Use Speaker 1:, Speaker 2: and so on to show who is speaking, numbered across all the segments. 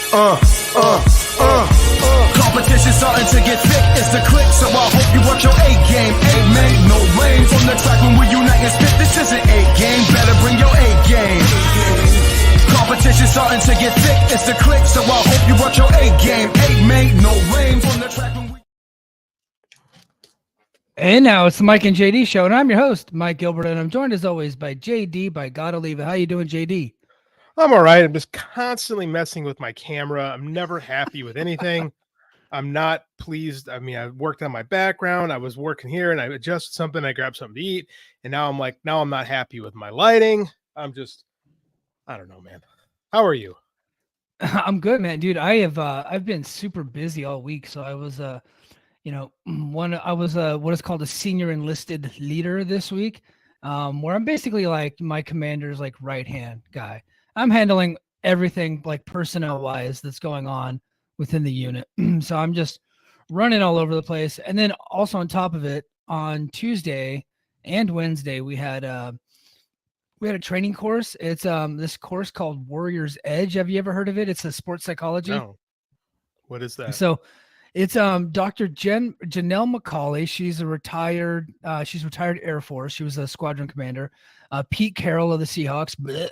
Speaker 1: Competition starting to get thick, it's the click, so I hope you watch your A game. Amen, no rain from the track when we unite and spit. This isn't A game, better bring your A game. Competition starting to get thick, it's the click, so I hope you watch your A game. Amen, no rain from the track when we...
Speaker 2: And now it's the Mike and JD show, and I'm your host, Mike Gilbert, and I'm joined as always by JD by Gotta Leave It. How you doing, JD?
Speaker 3: I'm all right. I'm just constantly messing with my camera. I'm never happy with anything. I'm not pleased. I mean, I worked on my background. I was working here and I adjusted something. I grabbed something to eat. And now I'm not happy with my lighting. I don't know, man. How are you?
Speaker 2: I'm good, man. Dude, I've been super busy all week. So I was, what is called a senior enlisted leader this week, where I'm basically like my commander's like right-hand guy. I'm handling everything like personnel wise that's going on within the unit. So I'm just running all over the place. And then also on top of it, on Tuesday and Wednesday, we had a training course. It's this course called Warrior's Edge. Have you ever heard of it? It's a sports psychology.
Speaker 3: No. What is that?
Speaker 2: So it's Dr. Janelle McCauley. She's retired Air Force. She was a squadron commander. Pete Carroll of the Seahawks. Bleh.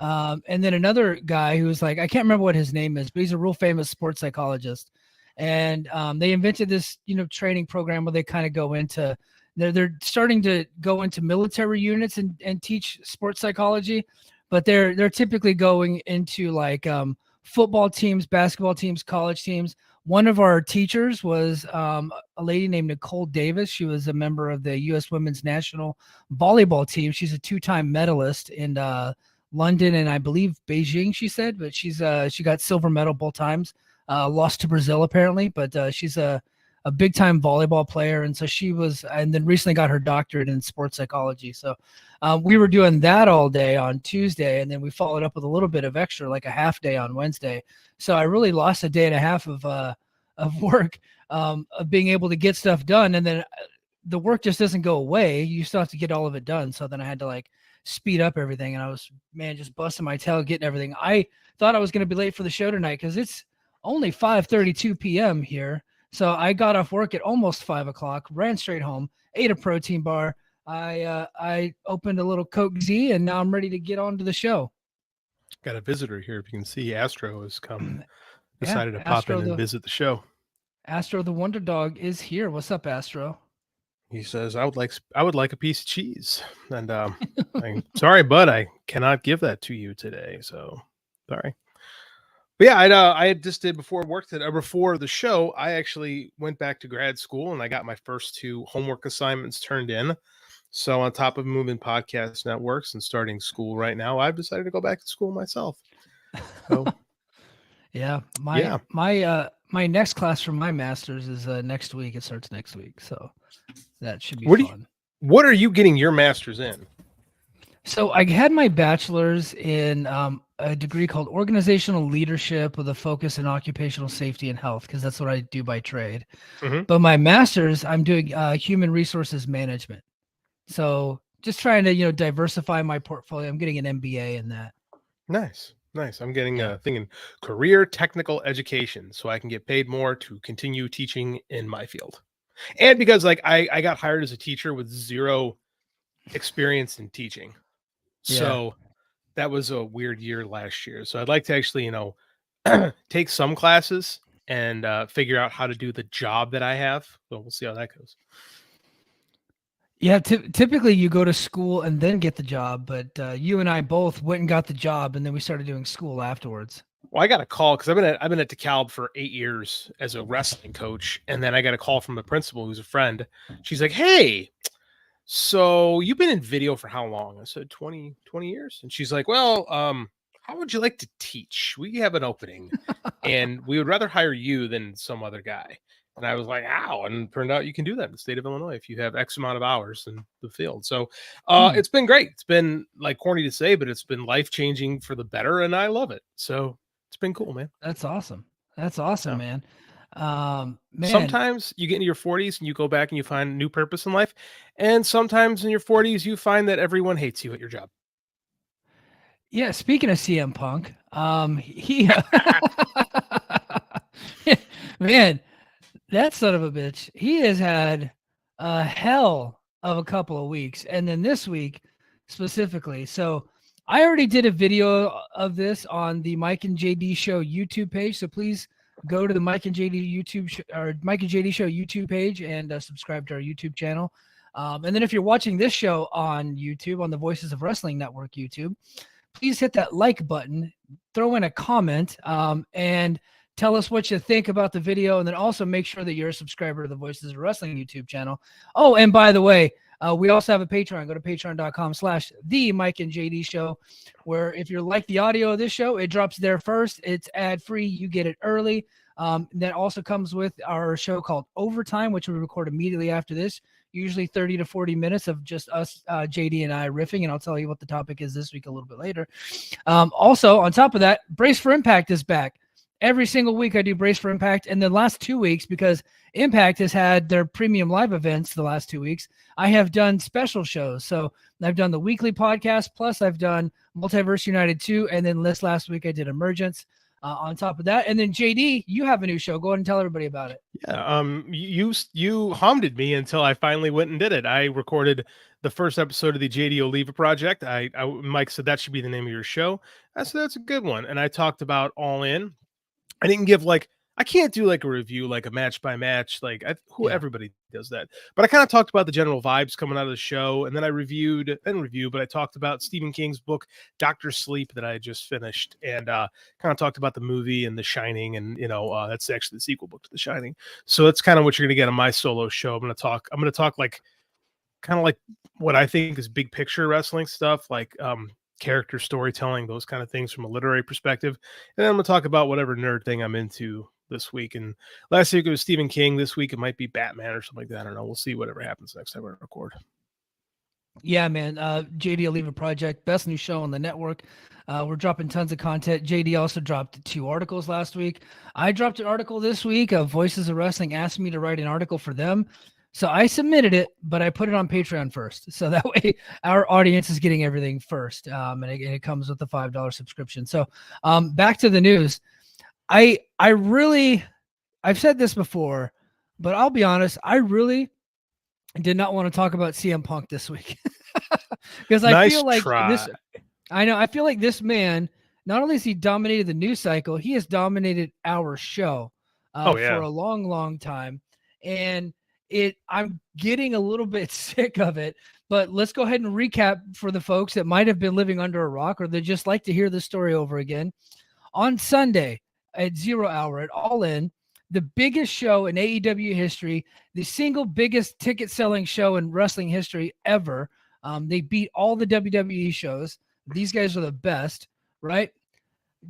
Speaker 2: And then another guy who's like, I can't remember what his name is, but he's a real famous sports psychologist. And they invented this, training program where they kind of go into, they're starting to go into military units and teach sports psychology, but they're typically going into like football teams, basketball teams, college teams. One of our teachers was a lady named Nicole Davis. She was a member of the U.S. Women's National Volleyball team. She's a two-time medalist in London and I believe Beijing, she said, but she got silver medal both times, lost to Brazil apparently, but she's a big time volleyball player. And so and then recently got her doctorate in sports psychology. So we were doing that all day on Tuesday. And then we followed up with a little bit of extra, like a half day on Wednesday. So I really lost a day and a half of work, of being able to get stuff done. And then the work just doesn't go away. You still have to get all of it done. So then I had to like speed up everything, and I was just busting my tail getting everything. I thought I was going to be late for the show tonight because it's only 5:32 p.m. here, so I got off work at almost 5 o'clock, ran straight home, ate a protein bar. I opened a little Coke Z, and now I'm ready to get on to the show.
Speaker 3: Got a visitor here. If you can see, Astro has come, decided to pop in and visit the show.
Speaker 2: Astro the Wonder Dog is here. What's up, Astro?
Speaker 3: He says, I would like a piece of cheese. And I'm sorry, bud, I cannot give that to you today. So sorry. But yeah, I just did before the show, I actually went back to grad school and I got my first 2 homework assignments turned in. So on top of moving podcast networks and starting school right now, I've decided to go back to school myself. So
Speaker 2: yeah, my next class for my master's is next week. It starts next week. So that should be fun.
Speaker 3: What are you getting your master's in?
Speaker 2: So I had my bachelor's in a degree called organizational leadership with a focus in occupational safety and health, because that's what I do by trade. Mm-hmm. But my master's, I'm doing human resources management. So just trying to, diversify my portfolio. I'm getting an MBA in that.
Speaker 3: Nice. I'm getting a thing in career technical education so I can get paid more to continue teaching in my field. And because I got hired as a teacher with 0 experience in teaching. So that was a weird year last year. So I'd like to actually, take some classes and figure out how to do the job that I have. So we'll see how that goes.
Speaker 2: Yeah, typically you go to school and then get the job, but you and I both went and got the job, and then we started doing school afterwards. Well,
Speaker 3: I got a call because I've been at DeKalb for 8 years as a wrestling coach, and then I got a call from the principal who's a friend. She's like, "Hey, so you've been in video for how long?" I said 20 years, and she's like, "Well, how would you like to teach? We have an opening, and we would rather hire you than some other guy." And I was like, "Ow!" And it turned out you can do that in the state of Illinois if you have X amount of hours in the field. So it's been great. It's been like corny to say, but it's been life-changing for the better, and I love it. So it's been cool, man.
Speaker 2: That's awesome. Man.
Speaker 3: Sometimes you get into your 40s and you go back and you find new purpose in life. And sometimes in your 40s, you find that everyone hates you at your job.
Speaker 2: Yeah. Speaking of CM Punk, he Man, that son of a bitch, he has had a hell of a couple of weeks. And then this week specifically. So I already did a video of this on the Mike and JD Show YouTube page. So please go to the Mike and JD or Mike and JD Show YouTube page and subscribe to our YouTube channel. And then if you're watching this show on YouTube, on the Voices of Wrestling Network YouTube, please hit that like button, throw in a comment, and tell us what you think about the video. And then also make sure that you're a subscriber to the Voices of Wrestling YouTube channel. Oh, and by the way, we also have a Patreon. Go to patreon.com/the Mike and JD Show, where if you like the audio of this show, it drops there first. It's ad-free. You get it early. That also comes with our show called Overtime, which we record immediately after this, usually 30 to 40 minutes of just us, JD and I riffing, and I'll tell you what the topic is this week a little bit later. Also, on top of that, Brace for Impact is back. Every single week I do Brace for Impact, and the last 2 weeks, because Impact has had their premium live events the last 2 weeks, I have done special shows. So I've done the weekly podcast, plus I've done Multiverse United 2, and then this last week I did Emergence on top of that. And then JD, you have a new show. Go ahead and tell everybody about it.
Speaker 3: Yeah. You hounded me until I finally went and did it. I recorded the first episode of the JD Oliva Project. Mike said that should be the name of your show. I said that's a good one, and I talked about All In. I didn't give I can't do like a review, like a match by match, everybody does that. But I kind of talked about the general vibes coming out of the show, and then but I talked about Stephen King's book, Dr. Sleep, that I had just finished, and kind of talked about the movie and The Shining, and that's actually the sequel book to The Shining. So that's kind of what you're gonna get on my solo show. I'm gonna talk like kind of like what I think is big picture wrestling stuff, like character storytelling, those kind of things from a literary perspective. And then I'm gonna talk about whatever nerd thing I'm into this week. And last week it was Stephen King. This week it might be Batman or something like that. I don't know. We'll see whatever happens next time I record.
Speaker 2: Yeah, man. JD Oliva Project, best new show on the network. We're dropping tons of content. JD also dropped 2 articles last week. I dropped an article this week. Voices of Wrestling asked me to write an article for them. So I submitted it, but I put it on Patreon first. So that way our audience is getting everything first. And it comes with a $5 subscription. So back to the news. I've said this before, but I'll be honest. I really did not want to talk about CM Punk this week because I feel like I feel like this man, not only has he dominated the news cycle, he has dominated our show for a long, long time. And I'm getting a little bit sick of it, but let's go ahead and recap for the folks that might have been living under a rock or they just like to hear the story over again. On Sunday at 0 hour at All In, the biggest show in AEW history, the single biggest ticket selling show in wrestling history ever. They beat all the WWE shows. These guys are the best, right?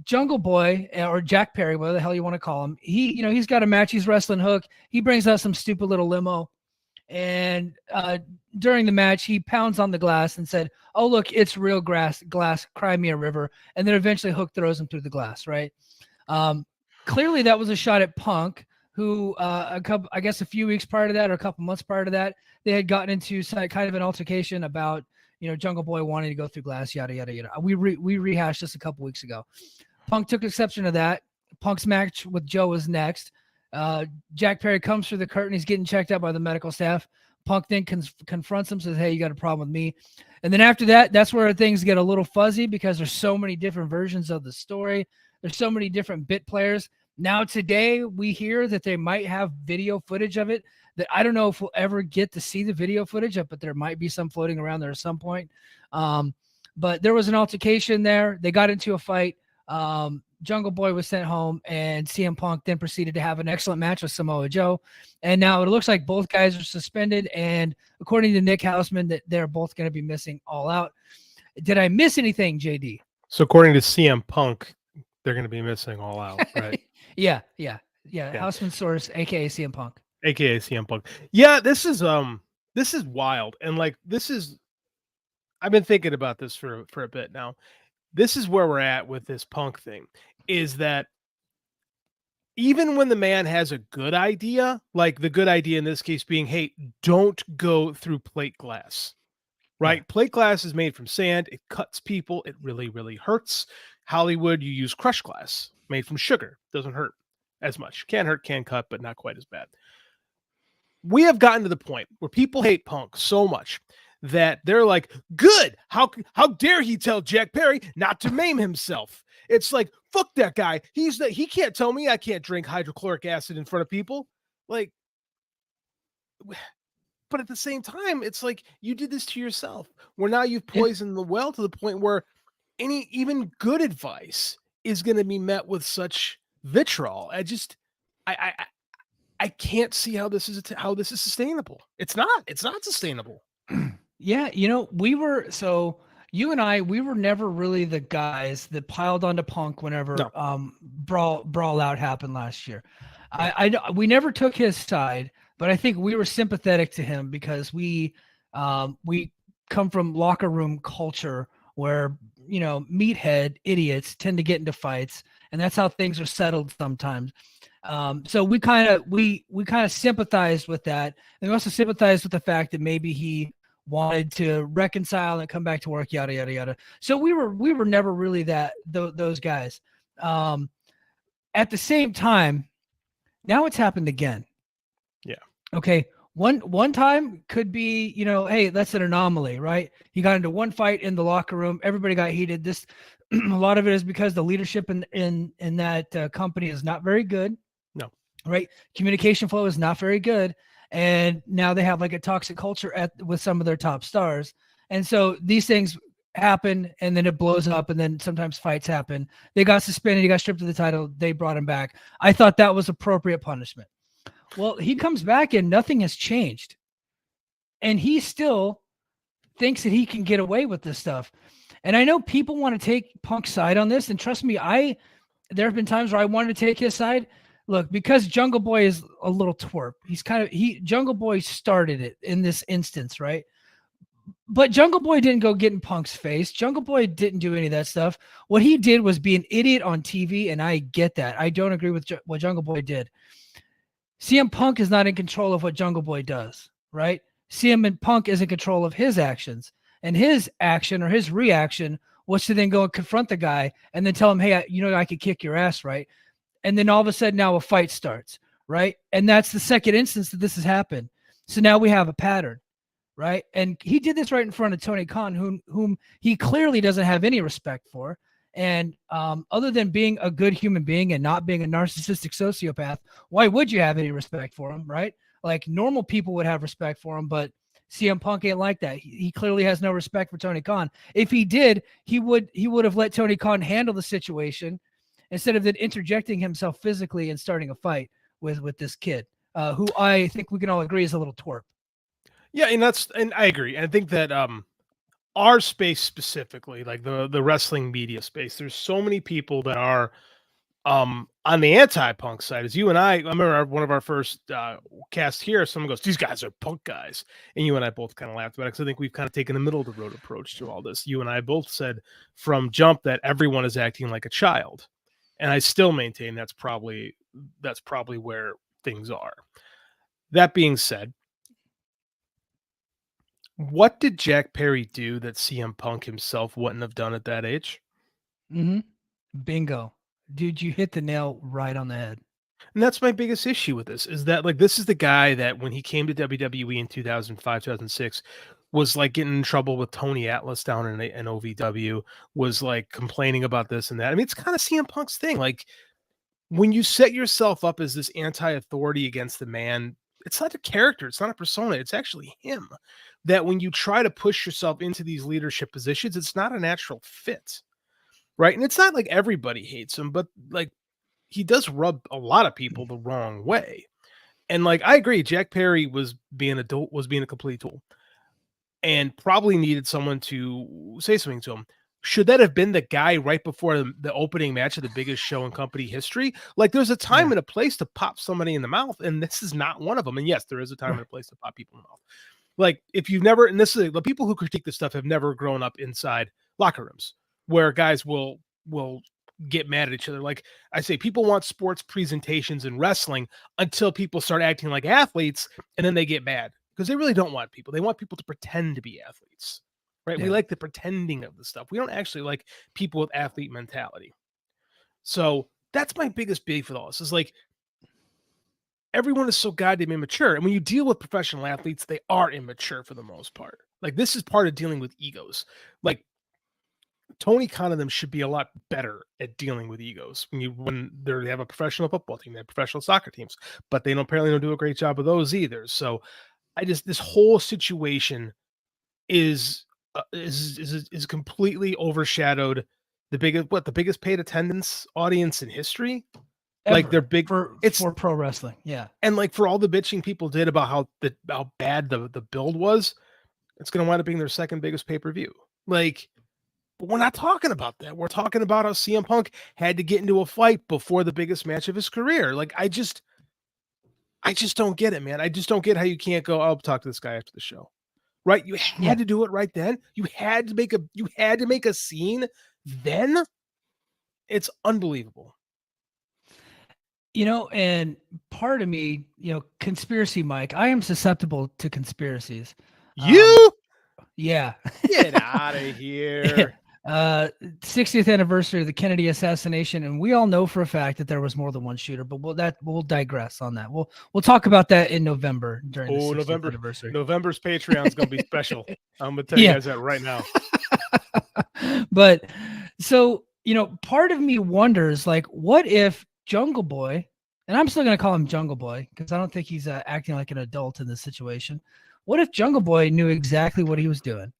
Speaker 2: Jungle Boy or Jack Perry, whatever the hell you want to call him, he's got a match. He's wrestling Hook. He brings out some stupid little limo, and during the match, he pounds on the glass and said, "Oh look, it's real glass. Cry me a river." And then eventually Hook throws him through the glass. Right? Clearly, that was a shot at Punk, who I guess a few weeks prior to that, or a couple months prior to that, they had gotten into kind of an altercation about Jungle Boy wanting to go through glass, yada, yada, yada. We rehashed this a couple weeks ago. Punk took exception to that. Punk's match with Joe was next. Jack Perry comes through the curtain. He's getting checked out by the medical staff. Punk then confronts him, says, "Hey, you got a problem with me?" And then after that, that's where things get a little fuzzy because there's so many different versions of the story. There's so many different bit players. Now today, we hear that they might have video footage of it that I don't know if we'll ever get to see the video footage of, but there might be some floating around there at some point. But there was an altercation there. They got into a fight. Jungle Boy was sent home, and CM Punk then proceeded to have an excellent match with Samoa Joe. And now it looks like both guys are suspended. And according to Nick Hausman, that they're both going to be missing All Out. Did I miss anything, JD?
Speaker 3: So according to CM Punk, they're going to be missing All Out, right?
Speaker 2: Yeah. Hausman source, aka CM Punk.
Speaker 3: AKA CM Punk. Yeah, this is wild. And I've been thinking about this for a bit now. This is where we're at with this Punk thing, is that even when the man has a good idea, like the good idea in this case being, hey, don't go through plate glass, right? Yeah. Plate glass is made from sand. It cuts people. It really, really hurts. Hollywood, you use crushed glass made from sugar. Doesn't hurt. as much. Can hurt, can cut, but not quite as bad. We have gotten to the point where people hate Punk so much that they're like, good. How dare he tell Jack Perry not to maim himself? It's like, fuck that guy. He can't tell me I can't drink hydrochloric acid in front of people. Like, but at the same time, it's like you did this to yourself. Where now you've poisoned the well to the point where even good advice is going to be met with such vitriol. I can't see how this is sustainable. It's not sustainable.
Speaker 2: Yeah, you and I, we were never really the guys that piled onto Punk whenever brawl out happened last year. We never took his side, but I think we were sympathetic to him because we come from locker room culture where meathead idiots tend to get into fights, and that's how things are settled sometimes. So we kind of sympathized with that, and we also sympathized with the fact that maybe he wanted to reconcile and come back to work, yada yada yada. So we were never really those guys. At the same time, now it's happened again.
Speaker 3: Yeah.
Speaker 2: Okay. One time could be, hey, that's an anomaly, right? He got into one fight in the locker room. Everybody got heated. This, a lot of it is because the leadership in that company is not very good.
Speaker 3: No.
Speaker 2: Right. Communication flow is not very good. And now they have like a toxic culture with some of their top stars. And so these things happen and then it blows up, and then sometimes fights happen. They got suspended. He got stripped of the title. They brought him back. I thought that was appropriate punishment. Well, he comes back and nothing has changed. And he still thinks that he can get away with this stuff. And I know people want to take Punk's side on this. And trust me, there have been times where I wanted to take his side. Look, because Jungle Boy is a little twerp. Jungle Boy started it in this instance, right? But Jungle Boy didn't go get in Punk's face. Jungle Boy didn't do any of that stuff. What he did was be an idiot on TV, and I get that. I don't agree with what Jungle Boy did. CM Punk is not in control of what Jungle Boy does, right? CM Punk is in control of his actions, and his action or his reaction was to then go and confront the guy and then tell him, hey, I could kick your ass, right? And then all of a sudden now a fight starts, right? And that's the second instance that this has happened. So now we have a pattern, right? And he did this right in front of Tony Khan, whom he clearly doesn't have any respect for. And other than being a good human being and not being a narcissistic sociopath, why would you have any respect for him, right? Like normal people would have respect for him, but CM Punk ain't like that. He clearly has no respect for Tony Khan. If he did, he would have let Tony Khan handle the situation instead of then interjecting himself physically and starting a fight with this kid, who I think we can all agree is a little twerp.
Speaker 3: Yeah, and I agree. And I think that our space specifically, like the wrestling media space, there's so many people that are on the anti-Punk side. As you and I remember one of our first casts here, someone goes, these guys are Punk guys. And you and I both kind of laughed about it because I think we've kind of taken a middle of the road approach to all this. You and I both said from jump that everyone is acting like a child. And I still maintain that's probably where things are. That being said, what did Jack Perry do that CM Punk himself wouldn't have done at that age?
Speaker 2: Mm-hmm. Bingo. Dude, you hit the nail right on the head.
Speaker 3: And that's my biggest issue with this, is that like this is the guy that when he came to WWE in 2005, 2006, was like getting in trouble with Tony Atlas down in OVW, was like complaining about this and that. I mean, it's kind of CM Punk's thing. Like when you set yourself up as this anti-authority against the man, it's not a character, it's not a persona, it's actually him. That when you try to push yourself into these leadership positions, it's not a natural fit. Right. And it's not like everybody hates him, but like he does rub a lot of people the wrong way. And like I agree, Jack Perry was being a complete tool and probably needed someone to say something to him. Should that have been the guy right before the opening match of the biggest show in company history? Like there's a time and a place to pop somebody in the mouth, and this is not one of them. And yes, there is a time and a place to pop people in the mouth. Like if you've never, and this is the people who critique this stuff have never grown up inside locker rooms where guys will get mad at each other. Like I say, people want sports presentations in wrestling until people start acting like athletes, and then they get mad because they really don't want people. They want people to pretend to be athletes, right? Yeah. We like the pretending of the stuff. We don't actually like people with athlete mentality. So that's my biggest beef with all this is like, everyone is so goddamn immature. And when you deal with professional athletes, they are immature for the most part. Like, this is part of dealing with egos. Like, Tony Khan and them should be a lot better at dealing with egos when they have a professional football team, they have professional soccer teams, but they apparently don't do a great job of those either. So this whole situation is completely overshadowed the biggest paid attendance audience in history. Like,
Speaker 2: Ever.
Speaker 3: they're big
Speaker 2: for pro wrestling. Yeah.
Speaker 3: And like, for all the bitching people did about how bad the build was, it's going to wind up being their second biggest pay-per-view. Like, but we're not talking about that. We're talking about how CM Punk had to get into a fight before the biggest match of his career. Like, I just don't get it, man. I just don't get how you can't go, I'll talk to this guy after the show. Right? You had to do it right then. You had to make a scene then. It's unbelievable.
Speaker 2: And part of me, conspiracy Mike, I am susceptible to conspiracies.
Speaker 3: You?
Speaker 2: Yeah.
Speaker 3: Get out of here.
Speaker 2: 60th anniversary of the Kennedy assassination, and we all know for a fact that there was more than one shooter, but we'll digress on that. We'll talk about that in November during the 60th anniversary.
Speaker 3: November's Patreon is going to be special. I'm going to tell you guys that right now.
Speaker 2: But so, part of me wonders, like, what if Jungle Boy, and I'm still going to call him Jungle Boy because I don't think he's acting like an adult in this situation. What if Jungle Boy knew exactly what he was doing?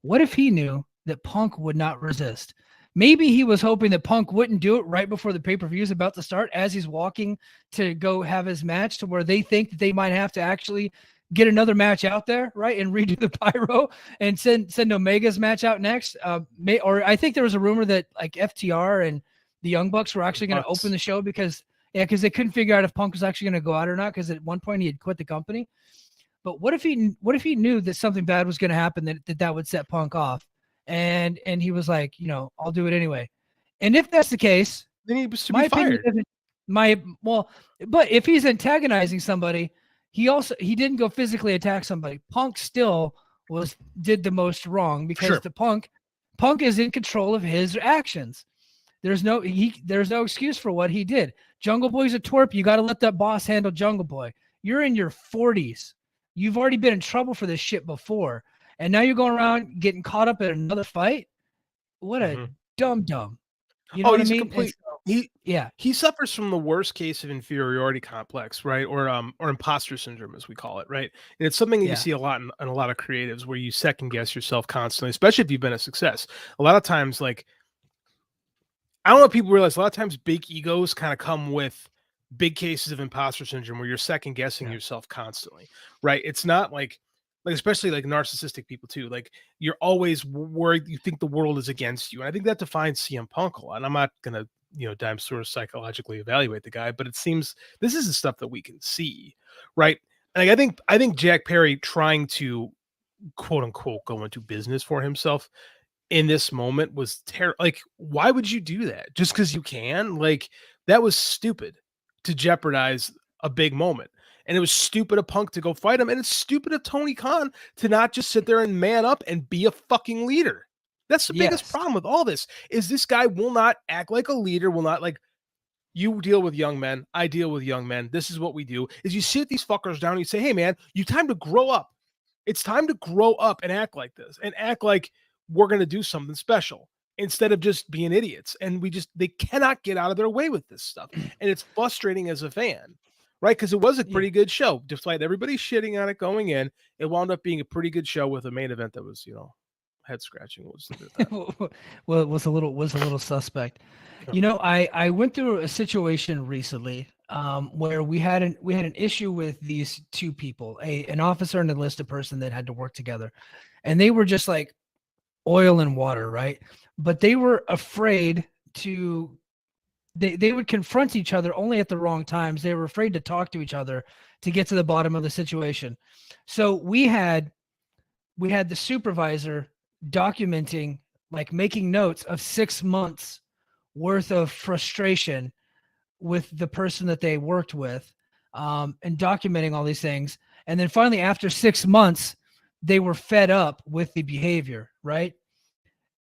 Speaker 2: What if he knew that Punk would not resist? Maybe he was hoping that Punk wouldn't do it right before the pay-per-view is about to start, as he's walking to go have his match, to where they think that they might have to actually get another match out there, right, and redo the pyro and send Omega's match out next. Or I think there was a rumor that like FTR and the Young Bucks were actually going to open the show because they couldn't figure out if Punk was actually going to go out or not, because at one point he had quit the company. But what if he knew that something bad was going to happen, that would set Punk off, and he was like, I'll do it anyway. And if that's the case,
Speaker 3: then he was to be fired.
Speaker 2: But if he's antagonizing somebody, he didn't go physically attack somebody. Punk still did the most wrong, because the Punk is in control of his actions. There's no excuse for what he did. Jungle Boy's a twerp. You got to let that boss handle Jungle Boy. You're in your 40s. You've already been in trouble for this shit before. And now you're going around getting caught up in another fight. What a dumb. You know what I mean?
Speaker 3: He suffers from the worst case of inferiority complex, right? Or imposter syndrome, as we call it, right? And it's something that you see a lot in a lot of creatives, where you second guess yourself constantly, especially if you've been a success. A lot of times, like, I don't know if people realize, a lot of times big egos kind of come with big cases of imposter syndrome, where you're second guessing yourself constantly, right? It's not like especially like narcissistic people too. Like, you're always worried. You think the world is against you. And I think that defines CM Punk a lot. And I'm not going to, sort of psychologically evaluate the guy, but it seems this is the stuff that we can see, right? And like, I think Jack Perry trying to quote unquote go into business for himself in this moment was terrible. Like, why would you do that? Just because you can? Like, that was stupid to jeopardize a big moment. And it was stupid of Punk to go fight him. And it's stupid of Tony Khan to not just sit there and man up and be a fucking leader. That's the biggest problem with all this, is this guy will not act like a leader, will not, like, you deal with young men, I deal with young men. This is what we do, is you sit these fuckers down and you say, hey man, you time to grow up. It's time to grow up and act like this, and act like we're going to do something special, instead of just being idiots. And they cannot get out of their way with this stuff. And it's frustrating as a fan, right? Because it was a pretty good show. Despite everybody shitting on it going in, it wound up being a pretty good show with a main event that was, head scratching.
Speaker 2: Well, it was a little suspect. I went through a situation recently where we had an issue with these two people, an officer and an enlisted person that had to work together, and they were just like oil and water, right? But they were afraid to. They would confront each other only at the wrong times. They were afraid to talk to each other to get to the bottom of the situation. So we had the supervisor documenting, like making notes of 6 months worth of frustration with the person that they worked with, and documenting all these things. And then finally, after 6 months, they were fed up with the behavior, right?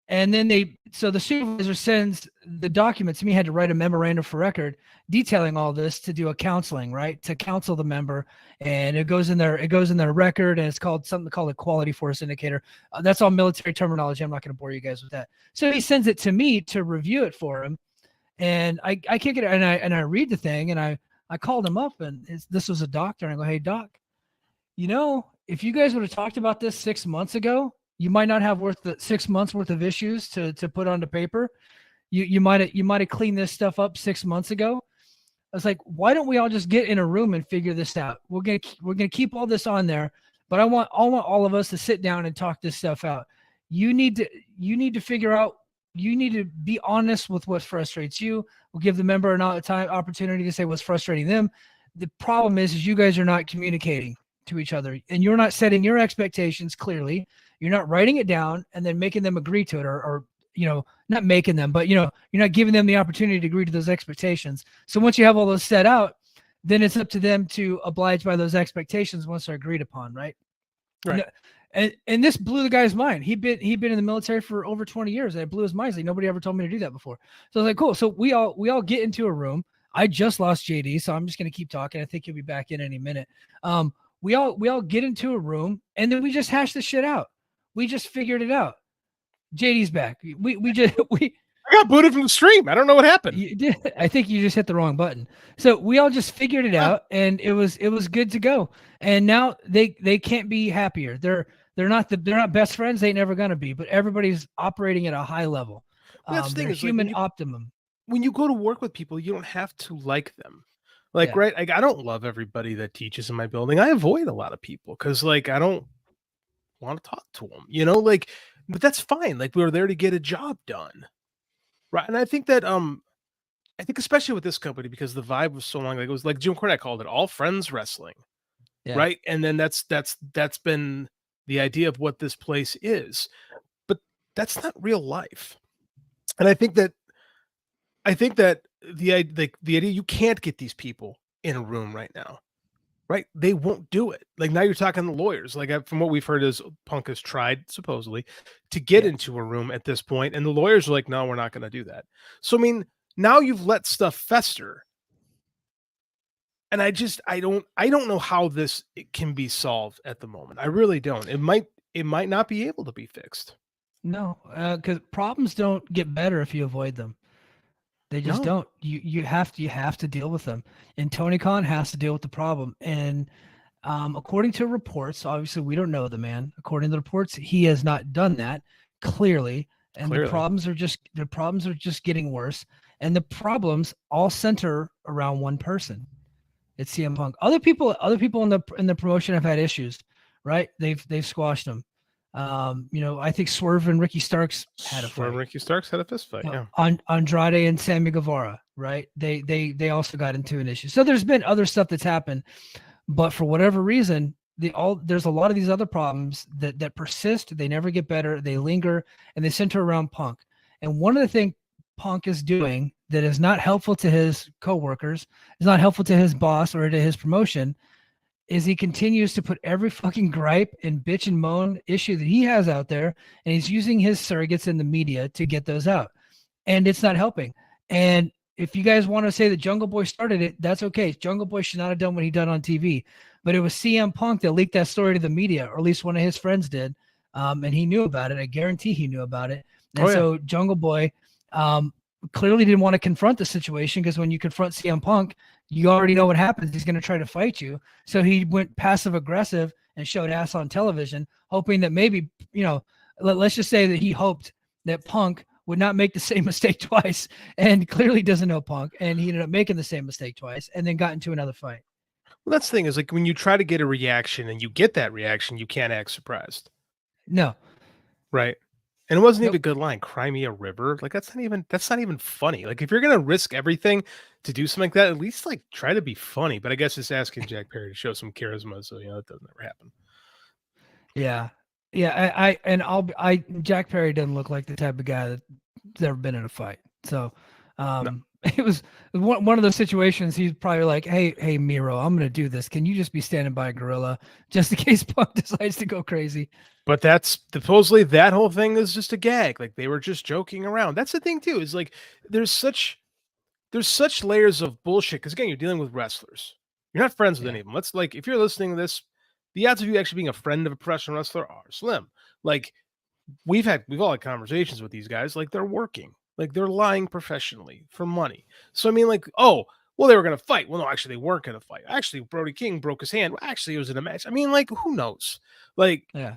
Speaker 2: And then so the supervisor sends the documents to me, had to write a memorandum for record detailing all this to do a counseling, right? To counsel the member. And it goes in their record, and it's called something called a quality force indicator. That's all military terminology. I'm not going to bore you guys with that. So he sends it to me to review it for him. And I can't get it. And I read the thing, and I called him up, and this was a doctor. And I go, hey, doc, if you guys would have talked about this 6 months ago, you might not have 6 months worth of issues to put onto paper. You might have cleaned this stuff up 6 months ago. I was like, why don't we all just get in a room and figure this out? We're gonna keep all this on there, but I want all of us to sit down and talk this stuff out. You need to figure out. You need to be honest with what frustrates you. We'll give the member an opportunity to say what's frustrating them. The problem is you guys are not communicating to each other, and you're not setting your expectations clearly. You're not writing it down and then making them agree to it, or not making them, but you're not giving them the opportunity to agree to those expectations. So once you have all those set out, then it's up to them to oblige by those expectations once they're agreed upon, right?
Speaker 3: Right.
Speaker 2: And this blew the guy's mind. He'd been in the military for over 20 years, and it blew his mind. Like, nobody ever told me to do that before. So I was like, cool. So we all get into a room. I just lost JD, so I'm just gonna keep talking. I think he'll be back in any minute. We all get into a room, and then we just hash this shit out. We just figured it out. JD's back. We
Speaker 3: I got booted from the stream. I don't know what happened.
Speaker 2: You did. I think you just hit the wrong button. So we all just figured it out, and it was good to go. And now they can't be happier. They're not best friends. They ain't never gonna be. But everybody's operating at a high level.
Speaker 3: That's the thing, is
Speaker 2: human optimum.
Speaker 3: When you go to work with people, you don't have to like them. Right? Like, I don't love everybody that teaches in my building. I avoid a lot of people because, like, I don't want to talk to them. But that's fine. Like, we're there to get a job done. Right. And I think that especially with this company, because the vibe was so long, like, it was like Jim Cornette called it all friends wrestling.
Speaker 2: Yeah.
Speaker 3: Right. And then that's been the idea of what this place is. But that's not real life. And I think that the idea, you can't get these people in a room right now. Right. They won't do it. Like, now you're talking to lawyers. Like, from what we've heard, is Punk has tried supposedly to get into a room at this point, and the lawyers are like, no, we're not going to do that. So, I mean, now you've let stuff fester. And I don't know how it can be solved at the moment. I really don't. It might not be able to be fixed.
Speaker 2: No, because problems don't get better if you avoid them. They just don't. You have to deal with them. And Tony Khan has to deal with the problem. And according to reports, obviously we don't know the man. According to the reports, he has not done that clearly. And the problems are just getting worse. And the problems all center around one person. It's CM Punk. Other people in the promotion have had issues, right? They've squashed them. I think Swerve and Ricky Starks had a fight.
Speaker 3: Ricky Starks had a fist fight. Yeah.
Speaker 2: Andrade and Sammy Guevara, right? They also got into an issue. So there's been other stuff that's happened, but for whatever reason, there's a lot of these other problems that persist. They never get better. They linger, and they center around Punk. And one of the things Punk is doing that is not helpful to his coworkers, is not helpful to his boss or to his promotion, is he continues to put every fucking gripe and bitch and moan issue that he has out there, and he's using his surrogates in the media to get those out. And it's not helping. And if you guys want to say that Jungle Boy started it, that's okay. Jungle Boy should not have done what he done on TV. But it was CM Punk that leaked that story to the media, or at least one of his friends did. And he knew about it. I guarantee he knew about it. And so Jungle Boy clearly didn't want to confront the situation, because when you confront CM Punk, you already know what happens. He's going to try to fight you. So he went passive aggressive and showed ass on television, hoping that maybe, let's just say that he hoped that Punk would not make the same mistake twice, and clearly doesn't know Punk. And he ended up making the same mistake twice and then got into another fight.
Speaker 3: Well, that's the thing, is like, when you try to get a reaction and you get that reaction, you can't act surprised.
Speaker 2: No.
Speaker 3: Right. And it wasn't even a good line. Cry me a river. Like, that's not even funny. Like, if you're going to risk everything to do something like that, at least, like, try to be funny. But I guess it's asking Jack Perry to show some charisma. So, that doesn't ever happen.
Speaker 2: Yeah. Yeah. Jack Perry doesn't look like the type of guy that's ever been in a fight. So,
Speaker 3: No.
Speaker 2: it was one of those situations. He's probably like, hey, Miro, I'm going to do this. Can you just be standing by a gorilla just in case Punk decides to go crazy?
Speaker 3: But that's supposedly that whole thing is just a gag. Like they were just joking around. That's the thing too. Is like there's such layers of bullshit. Because again, you're dealing with wrestlers. You're not friends with any of them. Let's like if you're listening to this, the odds of you actually being a friend of a professional wrestler are slim. Like we've all had conversations with these guys. Like they're working. Like they're lying professionally for money. So I mean, like, oh, well, they were gonna fight. Well, no, actually, they weren't gonna fight. Actually, Brody King broke his hand. Well, actually, it was in a match. I mean, like, who knows? Like,
Speaker 2: Yeah.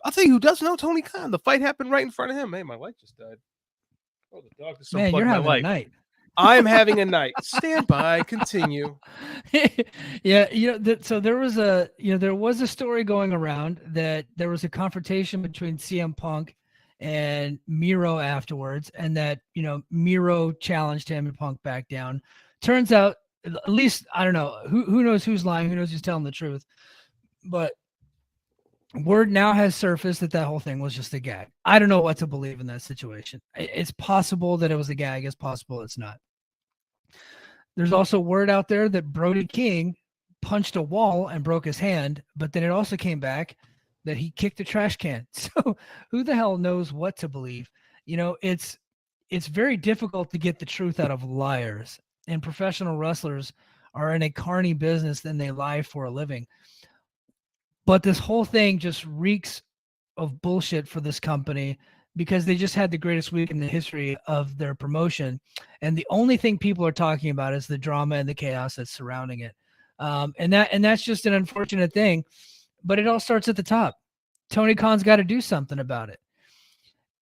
Speaker 3: I'll tell you who does know Tony Khan. The fight happened right in front of him. Hey, my light just died. Oh, the dog just
Speaker 2: Man,
Speaker 3: unplugged
Speaker 2: you're
Speaker 3: my
Speaker 2: having
Speaker 3: light.
Speaker 2: a night.
Speaker 3: I'm having a night. Stand by. Continue.
Speaker 2: Yeah, so there was a story going around that there was a confrontation between CM Punk and Miro afterwards, and that Miro challenged him and Punk back down. Turns out, at least I don't know who knows who's lying, who knows who's telling the truth, but word now has surfaced that whole thing was just a gag. I don't know what to believe in that situation. It's possible that it was a gag. It's possible it's not. There's also word out there that Brody King punched a wall and broke his hand, but then it also came back that he kicked a trash can. So who the hell knows what to believe? It's very difficult to get the truth out of liars, and professional wrestlers are in a carny business and they lie for a living. But this whole thing just reeks of bullshit for this company because they just had the greatest week in the history of their promotion. And the only thing people are talking about is the drama and the chaos that's surrounding it. And that's just an unfortunate thing, but it all starts at the top. Tony Khan's got to do something about it.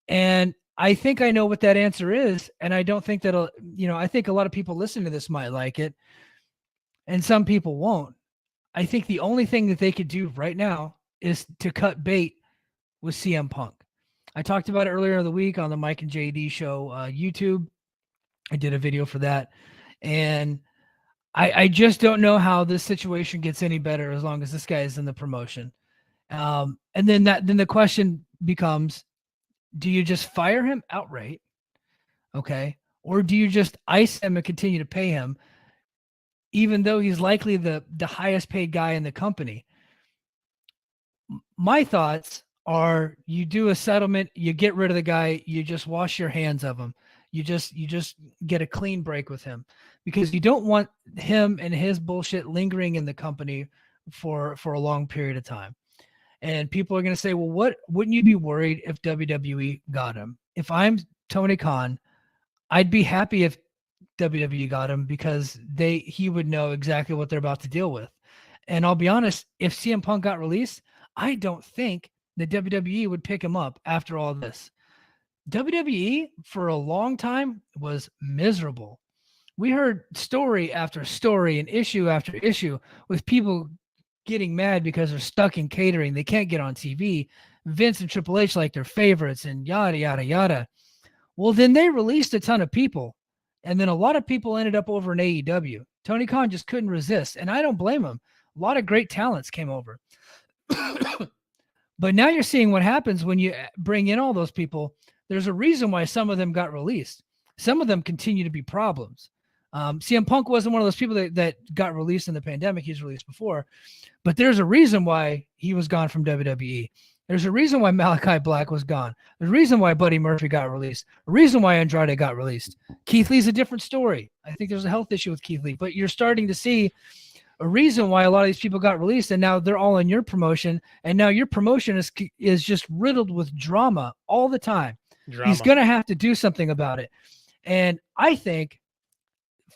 Speaker 2: And I think I know what that answer is. And I don't think I think a lot of people listening to this might like it and some people won't. I think the only thing that they could do right now is to cut bait with CM Punk. I talked about it earlier in the week on the Mike and JD show, YouTube. I did a video for that. And I just don't know how this situation gets any better as long as this guy is in the promotion. And then the question becomes, do you just fire him outright? Okay. Or do you just ice him and continue to pay him, even though he's likely the highest paid guy in the company? My thoughts are you do a settlement, you get rid of the guy, you just wash your hands of him. You just get a clean break with him, because you don't want him and his bullshit lingering in the company for a long period of time. And people are going to say, well, wouldn't you be worried if WWE got him? If I'm Tony Khan, I'd be happy if WWE got him, because he would know exactly what they're about to deal with. And I'll be honest, if CM Punk got released, I don't think the WWE would pick him up after all this. WWE for a long time was miserable. We heard story after story and issue after issue with people getting mad because they're stuck in catering. They can't get on TV. Vince and Triple H like their favorites and yada, yada, yada. Well, then they released a ton of people. And then a lot of people ended up over in AEW. Tony Khan just couldn't resist. And I don't blame him. A lot of great talents came over. But now you're seeing what happens when you bring in all those people. There's a reason why some of them got released. Some of them continue to be problems. CM Punk wasn't one of those people that got released in the pandemic. He's released before. But there's a reason why he was gone from WWE. There's a reason why Malachi Black was gone. There's a reason why Buddy Murphy got released. A reason why Andrade got released. Keith Lee's a different story. I think there's a health issue with Keith Lee. But you're starting to see a reason why a lot of these people got released, and now they're all in your promotion. And now your promotion is just riddled with drama all the time. He's going to have to do something about it. And I think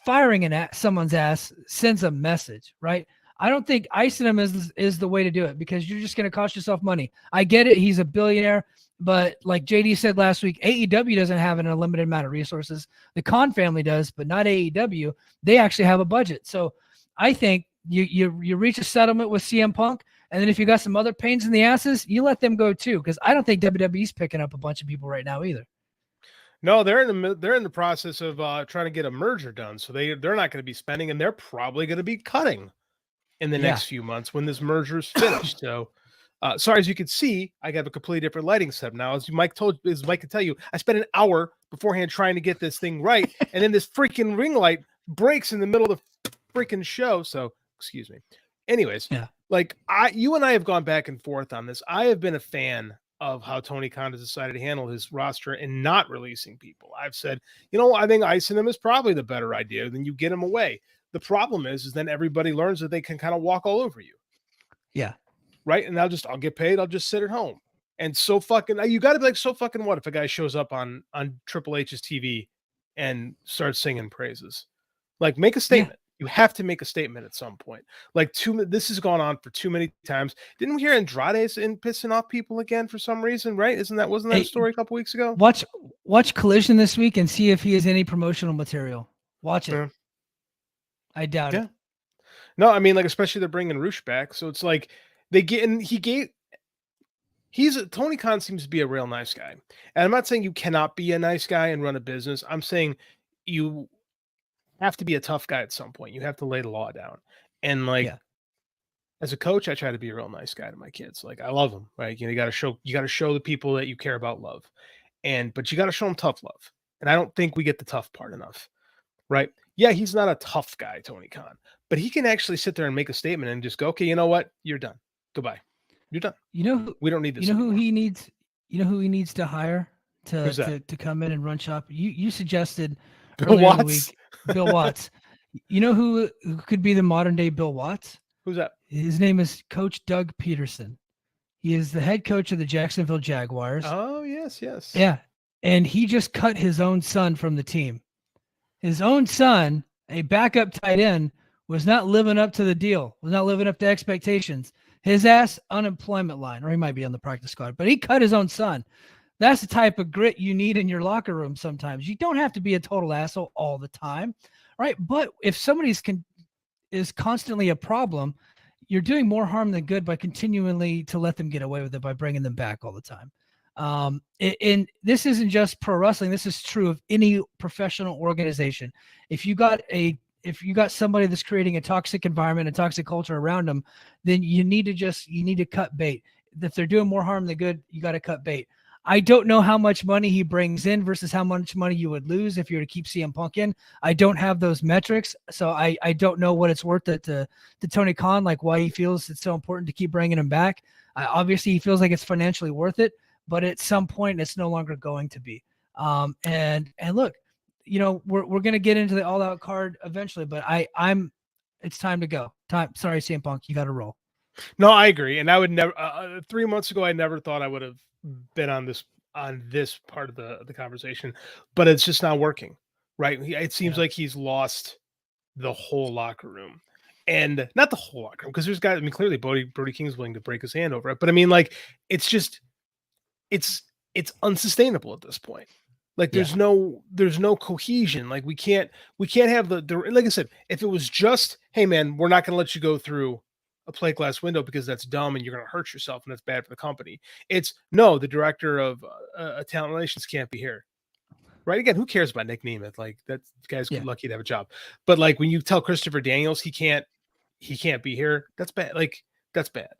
Speaker 2: firing someone's ass sends a message, right? I don't think icing him is the way to do it, because you're just going to cost yourself money. I get it. He's a billionaire, but like JD said last week, AEW doesn't have an unlimited amount of resources. The Khan family does, but not AEW. They actually have a budget. So I think you reach a settlement with CM Punk, and then if you got some other pains in the asses, you let them go too, because I don't think WWE's picking up a bunch of people right now either.
Speaker 3: No, they're in the process of trying to get a merger done, so they're not going to be spending, and they're probably going to be cutting in the next few months when this merger is finished. So Sorry, as you can see, I have a completely different lighting setup now. As Mike can tell you, I spent an hour beforehand trying to get this thing right, and then this freaking ring light breaks in the middle of the freaking show. So, excuse me. Anyways,
Speaker 2: Yeah.
Speaker 3: like you and I have gone back and forth on this. I have been a fan of how Tony Khan has decided to handle his roster and not releasing people. I've said, I think icing them is probably the better idea. Then you get them away. The problem is then everybody learns that they can kind of walk all over you.
Speaker 2: Yeah.
Speaker 3: Right. And I'll get paid. I'll just sit at home. And so fucking, you got to be like, so fucking what if a guy shows up on Triple H's TV and starts singing praises? Like, make a statement. You have to make a statement at some point. Like, this has gone on for too many times. Didn't we hear Andrade's in pissing off people again for some reason? Right? Wasn't that a story a couple weeks ago?
Speaker 2: Watch Collision this week and see if he has any promotional material. Watch it.
Speaker 3: Yeah.
Speaker 2: I doubt it.
Speaker 3: No, I mean, like, especially they're bringing Roosh back, so it's like Tony Khan seems to be a real nice guy, and I'm not saying you cannot be a nice guy and run a business. I'm saying you have to be a tough guy at some point. You have to lay the law down, and as a coach, I try to be a real nice guy to my kids. Like, I love them, right? You got to show the people that you care about love, but you got to show them tough love, and I don't think we get the tough part enough, right? Yeah, he's not a tough guy, Tony Khan, but he can actually sit there and make a statement and just go, okay, you know what? You're done. Goodbye. You're done. We don't need this.
Speaker 2: You know
Speaker 3: anymore.
Speaker 2: who he needs? You know who he needs to hire to come in and run shop? You suggested
Speaker 3: Bill
Speaker 2: earlier in the
Speaker 3: Watts.
Speaker 2: week, Bill Watts. You know who could be the modern day Bill Watts?
Speaker 3: Who's that?
Speaker 2: His name is Coach Doug Peterson. He is the head coach of the Jacksonville Jaguars.
Speaker 3: Oh, yes.
Speaker 2: Yeah. And he just cut his own son from the team. His own son, a backup tight end, was not living up to the deal, was not living up to expectations. His ass unemployment line, or he might be on the practice squad, but he cut his own son. That's the type of grit you need in your locker room sometimes. You don't have to be a total asshole all the time, right? But if somebody's is constantly a problem, you're doing more harm than good by continually to let them get away with it by bringing them back all the time. And this isn't just pro wrestling. This is true of any professional organization. If you got somebody that's creating a toxic environment, a toxic culture around them, then you need to cut bait. If they're doing more harm than good, you got to cut bait. I don't know how much money he brings in versus how much money you would lose if you were to keep CM Punk in. I don't have those metrics, so I don't know what it's worth to Tony Khan, like why he feels it's so important to keep bringing him back. Obviously, he feels like it's financially worth it, but at some point, it's no longer going to be. And look, we're going to get into the All Out card eventually, but it's time to go. Sorry, CM Punk, you got to roll.
Speaker 3: No, I agree, and I would never. 3 months ago, I never thought I would have been on this part of the conversation, but it's just not working, right? It seems like he's lost the whole locker room, and not the whole locker room because there's guys. I mean, clearly, Brody King's willing to break his hand over it, but I mean, like, it's just it's unsustainable at this point. Like, there's no cohesion. Like, we can't have the like I said, if it was just, hey man, we're not going to let you go through a plate glass window because that's dumb and you're going to hurt yourself and that's bad for the company. It's no, the director of talent relations can't be here. Right. Again, who cares about Nick Nemeth? Like, that guy's lucky to have a job. But like, when you tell Christopher Daniels he can't be here, that's bad. Like, that's bad.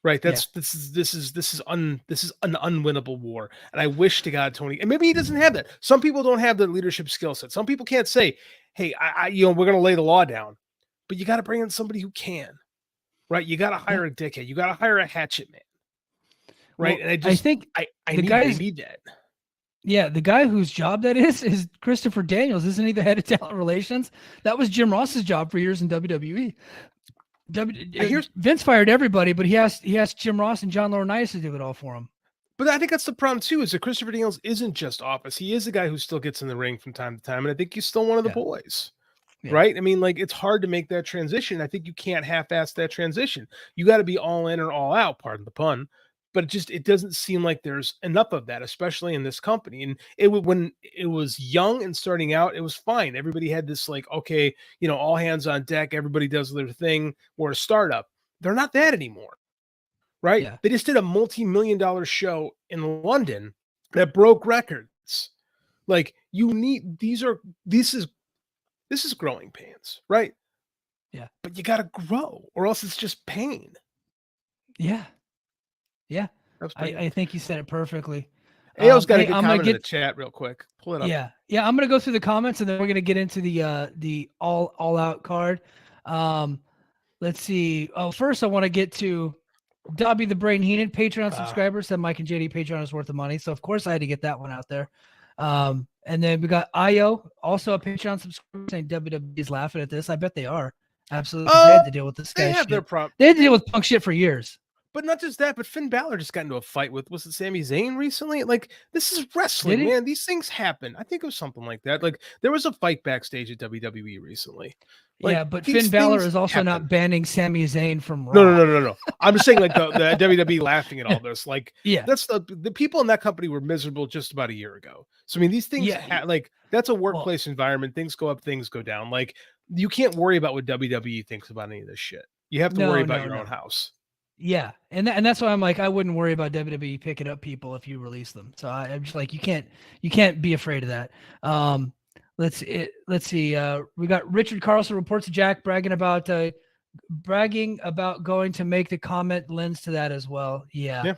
Speaker 3: Right. This is an unwinnable war. And I wish to God Tony, and maybe he doesn't have that. Some people don't have the leadership skill set. Some people can't say, hey, we're going to lay the law down, but you got to bring in somebody who can. Right, you got to hire a dickhead. You got to hire a hatchet man. Right,
Speaker 2: well,
Speaker 3: and
Speaker 2: I think
Speaker 3: I need that.
Speaker 2: Yeah, the guy whose job that is Christopher Daniels, isn't he? The head of talent relations. That was Jim Ross's job for years in WWE. Vince fired everybody, but he asked Jim Ross and John Laurinaitis to do it all for him.
Speaker 3: But I think that's the problem too. Is that Christopher Daniels isn't just office. He is the guy who still gets in the ring from time to time, and I think he's still one of the boys. Yeah. Right. I mean, like, it's hard to make that transition. I think you can't half-ass that transition. You got to be all in or all out, pardon the pun. But it doesn't seem like there's enough of that, especially in this company. And when it was young and starting out, it was fine. Everybody had this like, okay, all hands on deck. Everybody does their thing. We're a startup. They're not that anymore. Right. Yeah. They just did a multi-million-dollar show in London that broke records. Like, this is growing pains, right?
Speaker 2: Yeah.
Speaker 3: But you got to grow or else it's just pain.
Speaker 2: Yeah. Yeah,
Speaker 3: That's pretty
Speaker 2: I think you said it perfectly.
Speaker 3: good. AO's got a
Speaker 2: Hey,
Speaker 3: good
Speaker 2: I'm gonna
Speaker 3: comment in the
Speaker 2: get
Speaker 3: chat real quick. Pull it up.
Speaker 2: yeah. I'm gonna go through the comments and then we're gonna get into the all out card. Let's see. Oh, first I want to get to Dobby the Brain Heenan Patreon subscriber said Mike and JD Patreon is worth the money, so of course I had to get that one out there. And then we got Io, also a Patreon subscriber, saying WWE's laughing at this. I bet they are. Absolutely, 'cause they had to deal with this
Speaker 3: They
Speaker 2: guy's
Speaker 3: have their
Speaker 2: shit.
Speaker 3: problem.
Speaker 2: They had to deal with Punk shit for years.
Speaker 3: But not just that, but Finn Balor just got into a fight with, was it Sami Zayn recently? Like, this is wrestling,
Speaker 2: Did he?
Speaker 3: man. These things happen. I think it was something like that. Like, there was a fight backstage at WWE recently. Like,
Speaker 2: Yeah, but
Speaker 3: these
Speaker 2: Finn Balor
Speaker 3: things
Speaker 2: is also
Speaker 3: happen.
Speaker 2: not banning Sami Zayn from Raw.
Speaker 3: No. I'm just saying, like, the WWE laughing at all this. Like,
Speaker 2: Yeah.
Speaker 3: that's the people in that company were miserable just about a year ago. So, I mean, these things,
Speaker 2: Yeah.
Speaker 3: like, that's a workplace environment. Things go up, things go down. Like, you can't worry about what WWE thinks about any of this shit. You have to worry about your own house.
Speaker 2: Yeah, and that's why I'm like, I wouldn't worry about WWE picking up people if you release them. So I'm just like, you can't be afraid of that. Let's see. We got Richard Carlson reports to Jack bragging about going to make the comment lens to that as well. Yeah.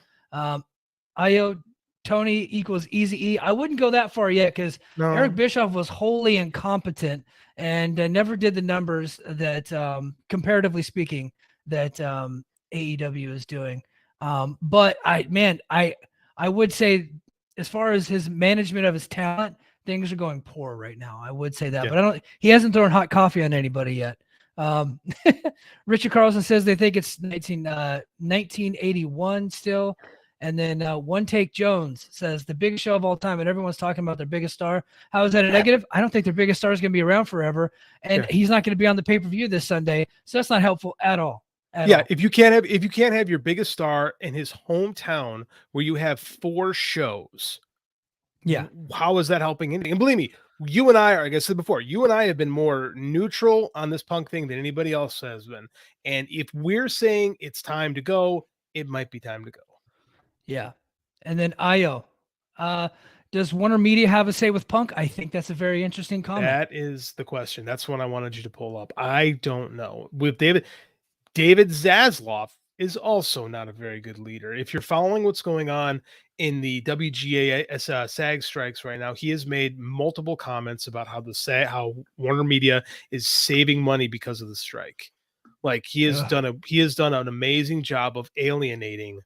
Speaker 2: Io Tony equals Easy E. I wouldn't go that far yet because Eric Bischoff was wholly incompetent and never did the numbers that, comparatively speaking, that AEW is doing. But I would say as far as his management of his talent, things are going poor right now. I would say that, but he hasn't thrown hot coffee on anybody yet. Richard Carlson says they think it's 1981 still. And then One Take Jones says the biggest show of all time, and everyone's talking about their biggest star. How is that a negative? I don't think their biggest star is going to be around forever, and he's not going to be on the pay-per-view this Sunday, so that's not helpful at all.
Speaker 3: If you can't have your biggest star in his hometown where you have 4 shows, how is that helping anything? And believe me, you and I are, like I said before, you and I have been more neutral on this Punk thing than anybody else has been. And if we're saying it's time to go, it might be time to go.
Speaker 2: Yeah. And then Io, does Warner Media have a say with Punk? I think that's a very interesting comment.
Speaker 3: That is the question. That's what I wanted you to pull up. I don't know. With David Zaslav is also not a very good leader. If you're following what's going on in the WGA SAG strikes right now, he has made multiple comments about how Warner Media is saving money because of the strike. Like he has done an amazing job of alienating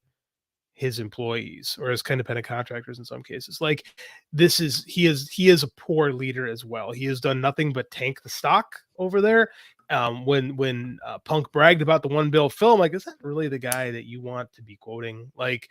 Speaker 3: his employees or his independent contractors in some cases. Like he is a poor leader as well. He has done nothing but tank the stock over there. When Punk bragged about the one bill film, like, is that really the guy that you want to be quoting? Like,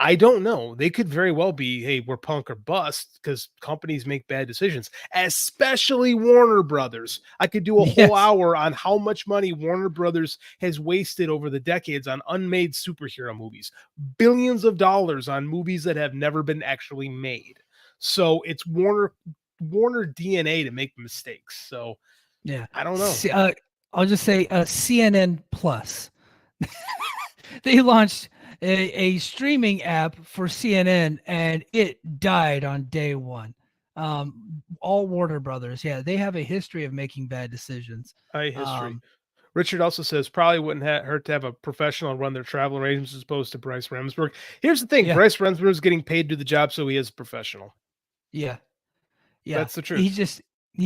Speaker 3: I don't know. They could very well be, hey, we're Punk or bust, because companies make bad decisions, especially Warner Brothers. I could do a whole hour on how much money Warner Brothers has wasted over the decades on unmade superhero movies, billions of dollars on movies that have never been actually made. So it's Warner DNA to make mistakes. So I don't know.
Speaker 2: I'll just say CNN Plus. They launched a streaming app for CNN and it died on day one. All Warner Brothers. Yeah, they have a history of making bad decisions.
Speaker 3: Richard also says probably wouldn't hurt to have a professional run their travel arrangements as opposed to Bryce Remsburg. Here's the thing. Bryce Remsburg is getting paid to do the job, so he is a professional.
Speaker 2: Yeah.
Speaker 3: That's the truth.
Speaker 2: He's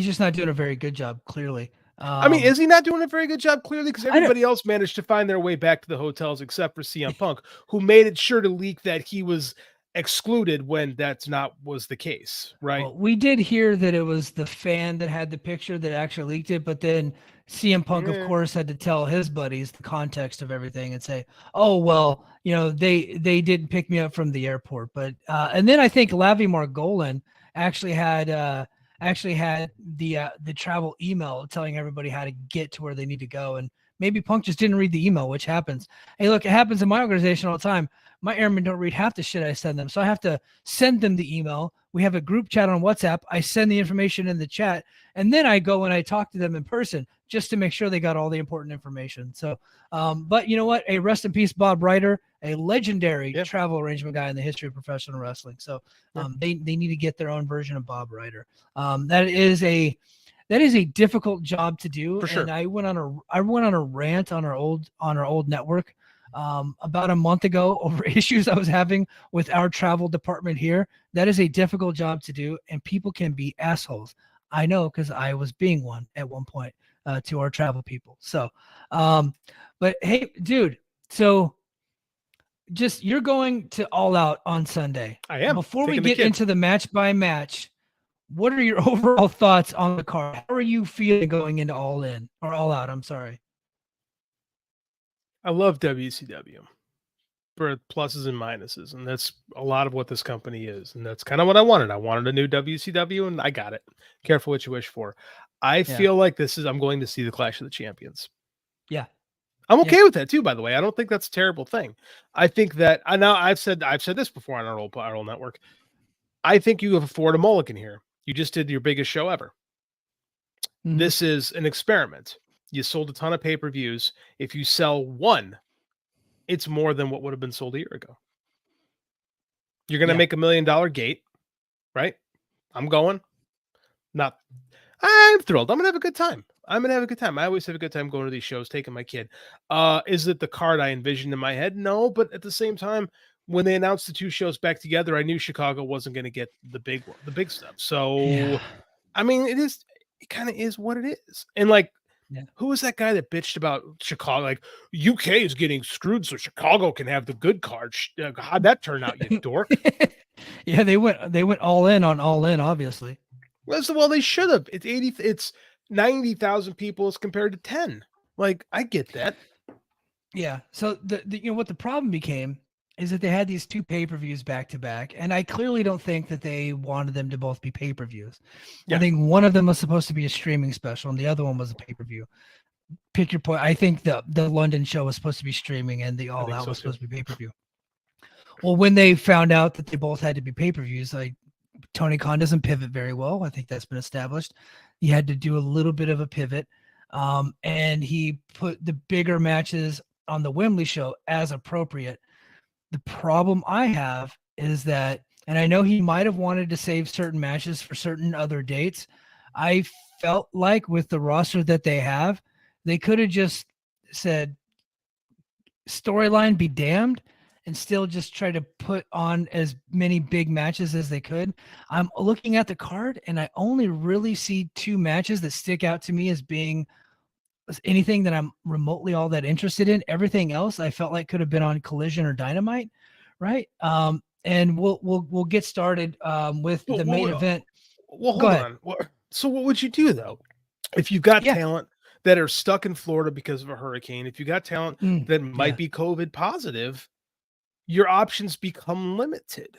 Speaker 2: just not doing a very good job, clearly.
Speaker 3: I mean, is he not doing a very good job? Clearly, because everybody else managed to find their way back to the hotels except for CM Punk, who made it sure to leak that he was excluded when that's not was the case, right?
Speaker 2: Well, we did hear that it was the fan that had the picture that actually leaked it, but then CM Punk, of course, had to tell his buddies the context of everything and say, "Oh, well, they didn't pick me up from the airport." But and then I think Lavi Margolin actually had the travel email telling everybody how to get to where they need to go. And maybe Punk just didn't read the email, which happens. Hey, look, it happens in my organization all the time. My airmen don't read half the shit I send them. So I have to send them the email. We have a group chat on WhatsApp. I send the information in the chat, and then I go and I talk to them in person just to make sure they got all the important information. So, but you know what? A rest in peace, Bob Ryder, a legendary travel arrangement guy in the history of professional wrestling. So they need to get their own version of Bob Ryder. That is a difficult job to do.
Speaker 3: For sure.
Speaker 2: And I went on a rant on our old network about a month ago over issues I was having with our travel department here. That is a difficult job to do, and people can be assholes. I know because I was being one at one point to our travel people. So, but hey, dude, so just you're going to All Out on Sunday.
Speaker 3: I am.
Speaker 2: Before we
Speaker 3: Taking the
Speaker 2: get
Speaker 3: kid.
Speaker 2: into the match by match, what are your overall thoughts on the card? How are you feeling going into All In or All Out? I'm sorry.
Speaker 3: I love WCW for pluses and minuses, and that's a lot of what this company is. And that's kind of what I wanted. I wanted a new WCW, and I got it. Careful what you wish for. I feel like I'm going to see the Clash of the Champions.
Speaker 2: Yeah.
Speaker 3: I'm okay with that too, by the way. I don't think that's a terrible thing. I think that I've said this before on our old network. I think you have afford a mulligan here. You just did your biggest show ever.
Speaker 2: Mhm.
Speaker 3: This is an experiment. You sold a ton of pay-per-views. If you sell one, it's more than what would have been sold a year ago. You're going to make $1 million gate, right? I'm going. I'm thrilled. I'm going to have a good time. I always have a good time going to these shows, taking my kid. Is it the card I envisioned in my head? No, but at the same time, when they announced the two shows back together, I knew Chicago wasn't going to get the big stuff. So, I mean, it kind of is what it is. And like, who was that guy that bitched about Chicago? Like, UK is getting screwed, so Chicago can have the good card. How'd that turn out, you dork?
Speaker 2: Yeah, they went all in on All In, obviously.
Speaker 3: Well, they should have. It's 90,000 people as compared to 10. Like, I get that.
Speaker 2: Yeah. So the what the problem became is that they had these two pay-per-views back to back, and I clearly don't think that they wanted them to both be pay-per-views.
Speaker 3: Yeah.
Speaker 2: I think one of them was supposed to be a streaming special, and the other one was a pay-per-view. Pick your point. I think the London show was supposed to be streaming, and the All Out was supposed to be pay-per-view. Well, when they found out that they both had to be pay-per-views, like Tony Khan doesn't pivot very well. I think that's been established. He had to do a little bit of a pivot, and he put the bigger matches on the Wembley show as appropriate. The problem I have is that, and I know he might have wanted to save certain matches for certain other dates. I felt like with the roster that they have, they could have just said storyline be damned and still just try to put on as many big matches as they could. I'm looking at the card and I only really see two matches that stick out to me as being anything that I'm remotely all that interested in. Everything else I felt like could have been on Collision or Dynamite, right? And we'll get started with the main event.
Speaker 3: Well, hold on. So what would you do though? If you've got talent that are stuck in Florida because of a hurricane, if you got talent that might be COVID positive, your options become limited,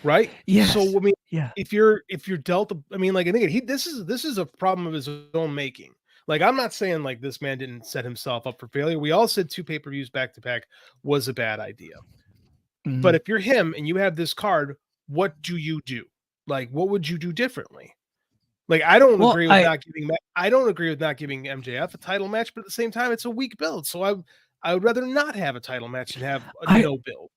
Speaker 3: right?
Speaker 2: Yes.
Speaker 3: So I mean, if you're dealt, I mean, like, and again, this is a problem of his own making. Like, I'm not saying like this man didn't set himself up for failure. We all said two pay-per-views back to back was a bad idea. Mm-hmm. But if you're him and you have this card, what do you do? Like, what would you do differently? Like, I don't agree with not giving MJF a title match, but at the same time, it's a weak build. So I would rather not have a title match and have no build.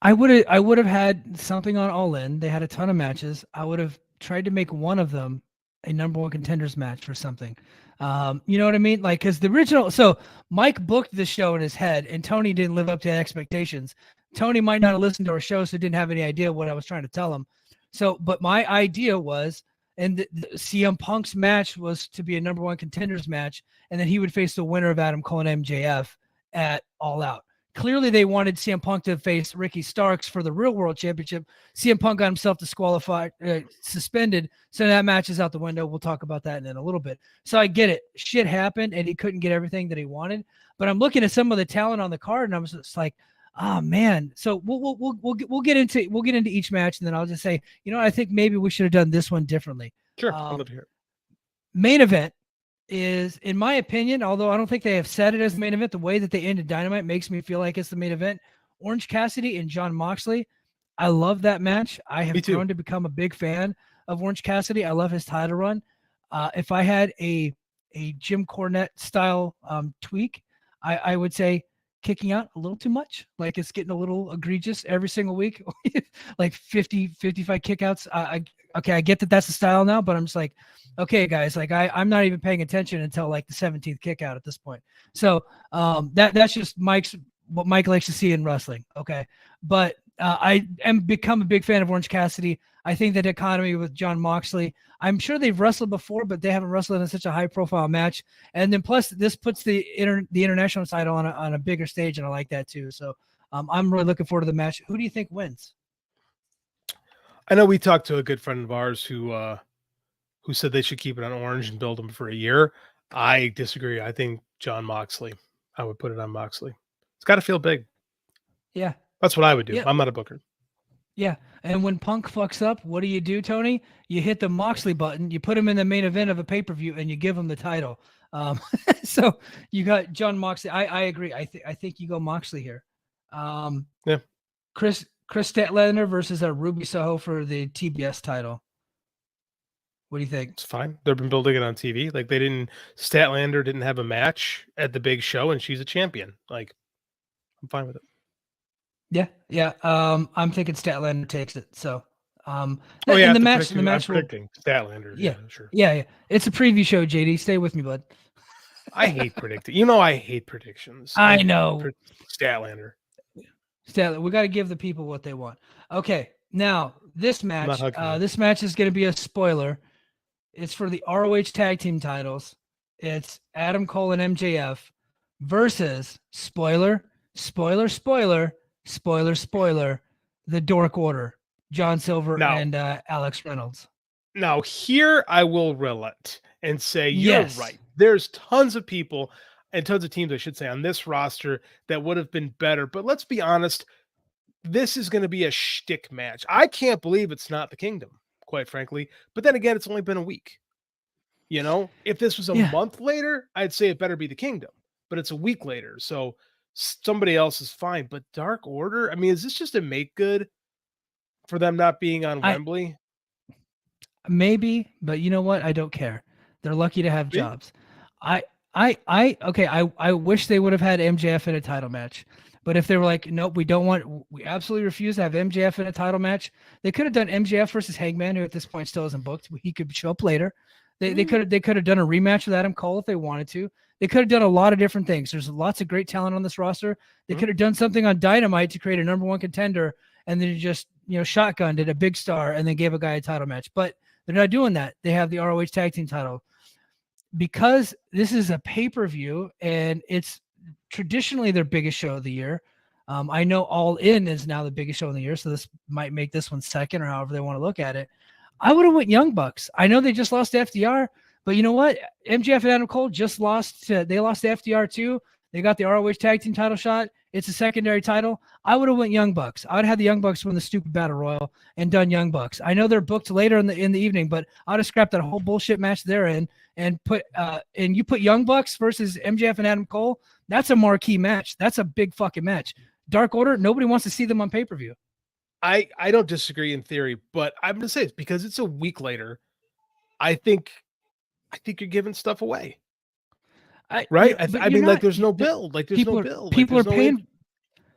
Speaker 2: I would have had something on All In. They had a ton of matches. I would have tried to make one of them a number one contenders match or something. You know what I mean? Like, because the original, so Mike booked the show in his head and Tony didn't live up to expectations. Tony might not have listened to our show, so didn't have any idea what I was trying to tell him. So, but my idea was, and the CM Punk's match was to be a number one contenders match, and then he would face the winner of Adam Cole and MJF at All Out. Clearly, they wanted CM Punk to face Ricky Starks for the Real World Championship. CM Punk got himself disqualified, suspended, so that match is out the window. We'll talk about that in a little bit. So I get it. Shit happened, and he couldn't get everything that he wanted. But I'm looking at some of the talent on the card, and I was just like, oh man. So we'll get into each match, and then I'll just say, you know, I think maybe we should have done this one differently.
Speaker 3: Sure, I'd love to hear it.
Speaker 2: Main event is, in my opinion, although I don't think they have said it as the main event, the way that they ended Dynamite makes me feel like it's the main event. Orange Cassidy and Jon Moxley. I love that match. I have grown to become a big fan of Orange Cassidy. I love his title run. If I had a Jim Cornette style tweak, I would say kicking out a little too much. Like, it's getting a little egregious every single week, like 50, 55 kickouts. Okay, I get that that's the style now, but I'm just like, okay, guys, like I'm not even paying attention until like the 17th kick out at this point. So that's just Mike's what Mike likes to see in wrestling. Okay. But I am become a big fan of Orange Cassidy. I think that economy with John Moxley, I'm sure they've wrestled before, but they haven't wrestled in such a high profile match. And then plus this puts the international title on a bigger stage. And I like that too. So I'm really looking forward to the match. Who do you think wins?
Speaker 3: I know we talked to a good friend of ours who said they should keep it on Orange and build them for a year. I disagree. I think John Moxley. I would put it on Moxley. It's got to feel big.
Speaker 2: Yeah.
Speaker 3: That's what I would do.
Speaker 2: Yeah.
Speaker 3: I'm not a booker.
Speaker 2: Yeah. And when Punk fucks up, what do, Tony? You hit the Moxley button, you put him in the main event of a pay-per-view, and you give him the title. So you got John Moxley. I agree. I think you go Moxley here.
Speaker 3: Yeah.
Speaker 2: Chris Statlander versus Ruby Soho for the TBS title. What do you think?
Speaker 3: It's fine. They've been building it on TV. Like Statlander didn't have a match at the big show, and she's a champion. Like, I'm fine with it.
Speaker 2: Yeah. I'm thinking Statlander takes it. So,
Speaker 3: I'm predicting Statlander.
Speaker 2: Yeah,
Speaker 3: sure.
Speaker 2: Yeah. It's a preview show, JD. Stay with me, bud.
Speaker 3: I hate predicting. You know, I hate predictions.
Speaker 2: I know.
Speaker 3: Statlander.
Speaker 2: We got to give the people what they want. Okay. Now, this match is going to be a spoiler. It's for the ROH tag team titles. It's Adam Cole and MJF versus spoiler, the Dork Order, John Silver and Alex Reynolds.
Speaker 3: Now, here I will relent and say you're right. There's tons of people and tons of teams, I should say, on this roster that would have been better. But let's be honest, this is going to be a shtick match. I can't believe it's not the Kingdom, quite frankly. But then again, it's only been a week. You know, if this was a month later, I'd say it better be the Kingdom. But it's a week later, so somebody else is fine. But Dark Order, I mean, is this just a make good for them not being on Wembley?
Speaker 2: Maybe, but you know what? I don't care. They're lucky to have jobs. I wish they would have had MJF in a title match. But if they were like, nope, we absolutely refuse to have MJF in a title match, they could have done MJF versus Hangman, who at this point still isn't booked. He could show up later. They could have done a rematch with Adam Cole if they wanted to. They could have done a lot of different things. There's lots of great talent on this roster. They could have done something on Dynamite to create a number one contender, and then just shotgunned it, a big star, and then gave a guy a title match. But they're not doing that. They have the ROH tag team title. Because this is a pay-per-view and it's traditionally their biggest show of the year. I know All In is now the biggest show of the year, so this might make this one second or however they want to look at it. I would have went Young Bucks. I know they just lost to FDR, but you know what? MJF and Adam Cole just lost to FDR too. They got the ROH tag team title shot. It's a secondary title. I would have went Young Bucks. I would have had the Young Bucks win the stupid battle royal and done Young Bucks. I know they're booked later in the evening, but I'd have scrapped that whole bullshit match they're in and put Young Bucks versus MJF and Adam Cole. That's a marquee match. That's a big fucking match. Dark Order, nobody wants to see them on pay-per-view.
Speaker 3: I don't disagree in theory, but I'm going to say it's because it's a week later. I think you're giving stuff away. Right? I mean, like, there's no build. Like, there's no build.
Speaker 2: People are paying.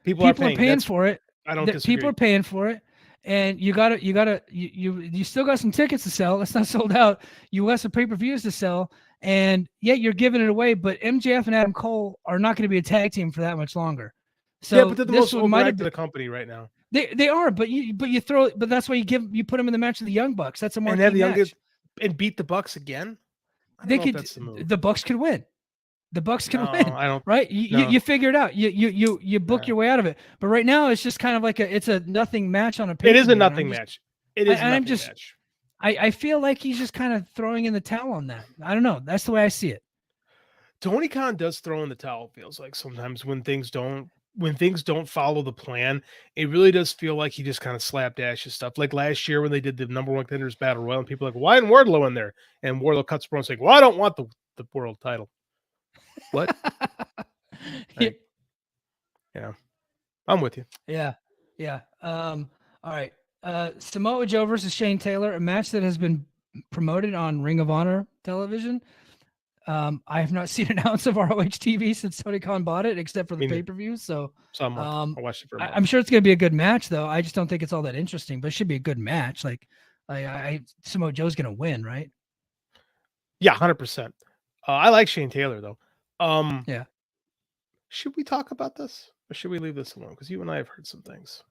Speaker 2: People are paying for it.
Speaker 3: I don't disagree.
Speaker 2: People are paying for it, and you still got some tickets to sell. It's not sold out. You got some pay-per-views to sell, and yet you're giving it away. But MJF and Adam Cole are not going to be a tag team for that much longer. So
Speaker 3: yeah, but they're the most overactive of the company right now.
Speaker 2: They are, but that's why you put them in the match with the Young Bucks. That's a more
Speaker 3: match. And beat the Bucks again.
Speaker 2: The Bucks could win. The Bucks can win.
Speaker 3: I don't.
Speaker 2: Right? You figure it out. You book your way out of it. But right now, it's just kind of like it's a nothing match on a pay.
Speaker 3: It is a nothing match. It is. Match.
Speaker 2: I feel like he's just kind of throwing in the towel on that. I don't know. That's the way I see it.
Speaker 3: Tony Khan does throw in the towel. Feels like sometimes when things don't follow the plan, it really does feel like he just kind of slapdashes stuff. Like last year when they did the number one contenders battle royal, and people are like, why isn't Wardlow in there? And Wardlow cuts promo saying, well, I don't want the world title. What? Yeah, I'm with you.
Speaker 2: Yeah. All right. Samoa Joe versus Shane Taylor, a match that has been promoted on Ring of Honor television. I have not seen an ounce of ROH TV since Tony Khan bought it, except for the pay-per-view. So
Speaker 3: I watched it for a month.
Speaker 2: I'm sure it's going to be a good match, though. I just don't think it's all that interesting, but it should be a good match. Like, Samoa Joe's going to win, right?
Speaker 3: Yeah, 100%. I like Shane Taylor though.
Speaker 2: Yeah.
Speaker 3: Should we talk about this? Or should we leave this alone? Because you and I have heard some things.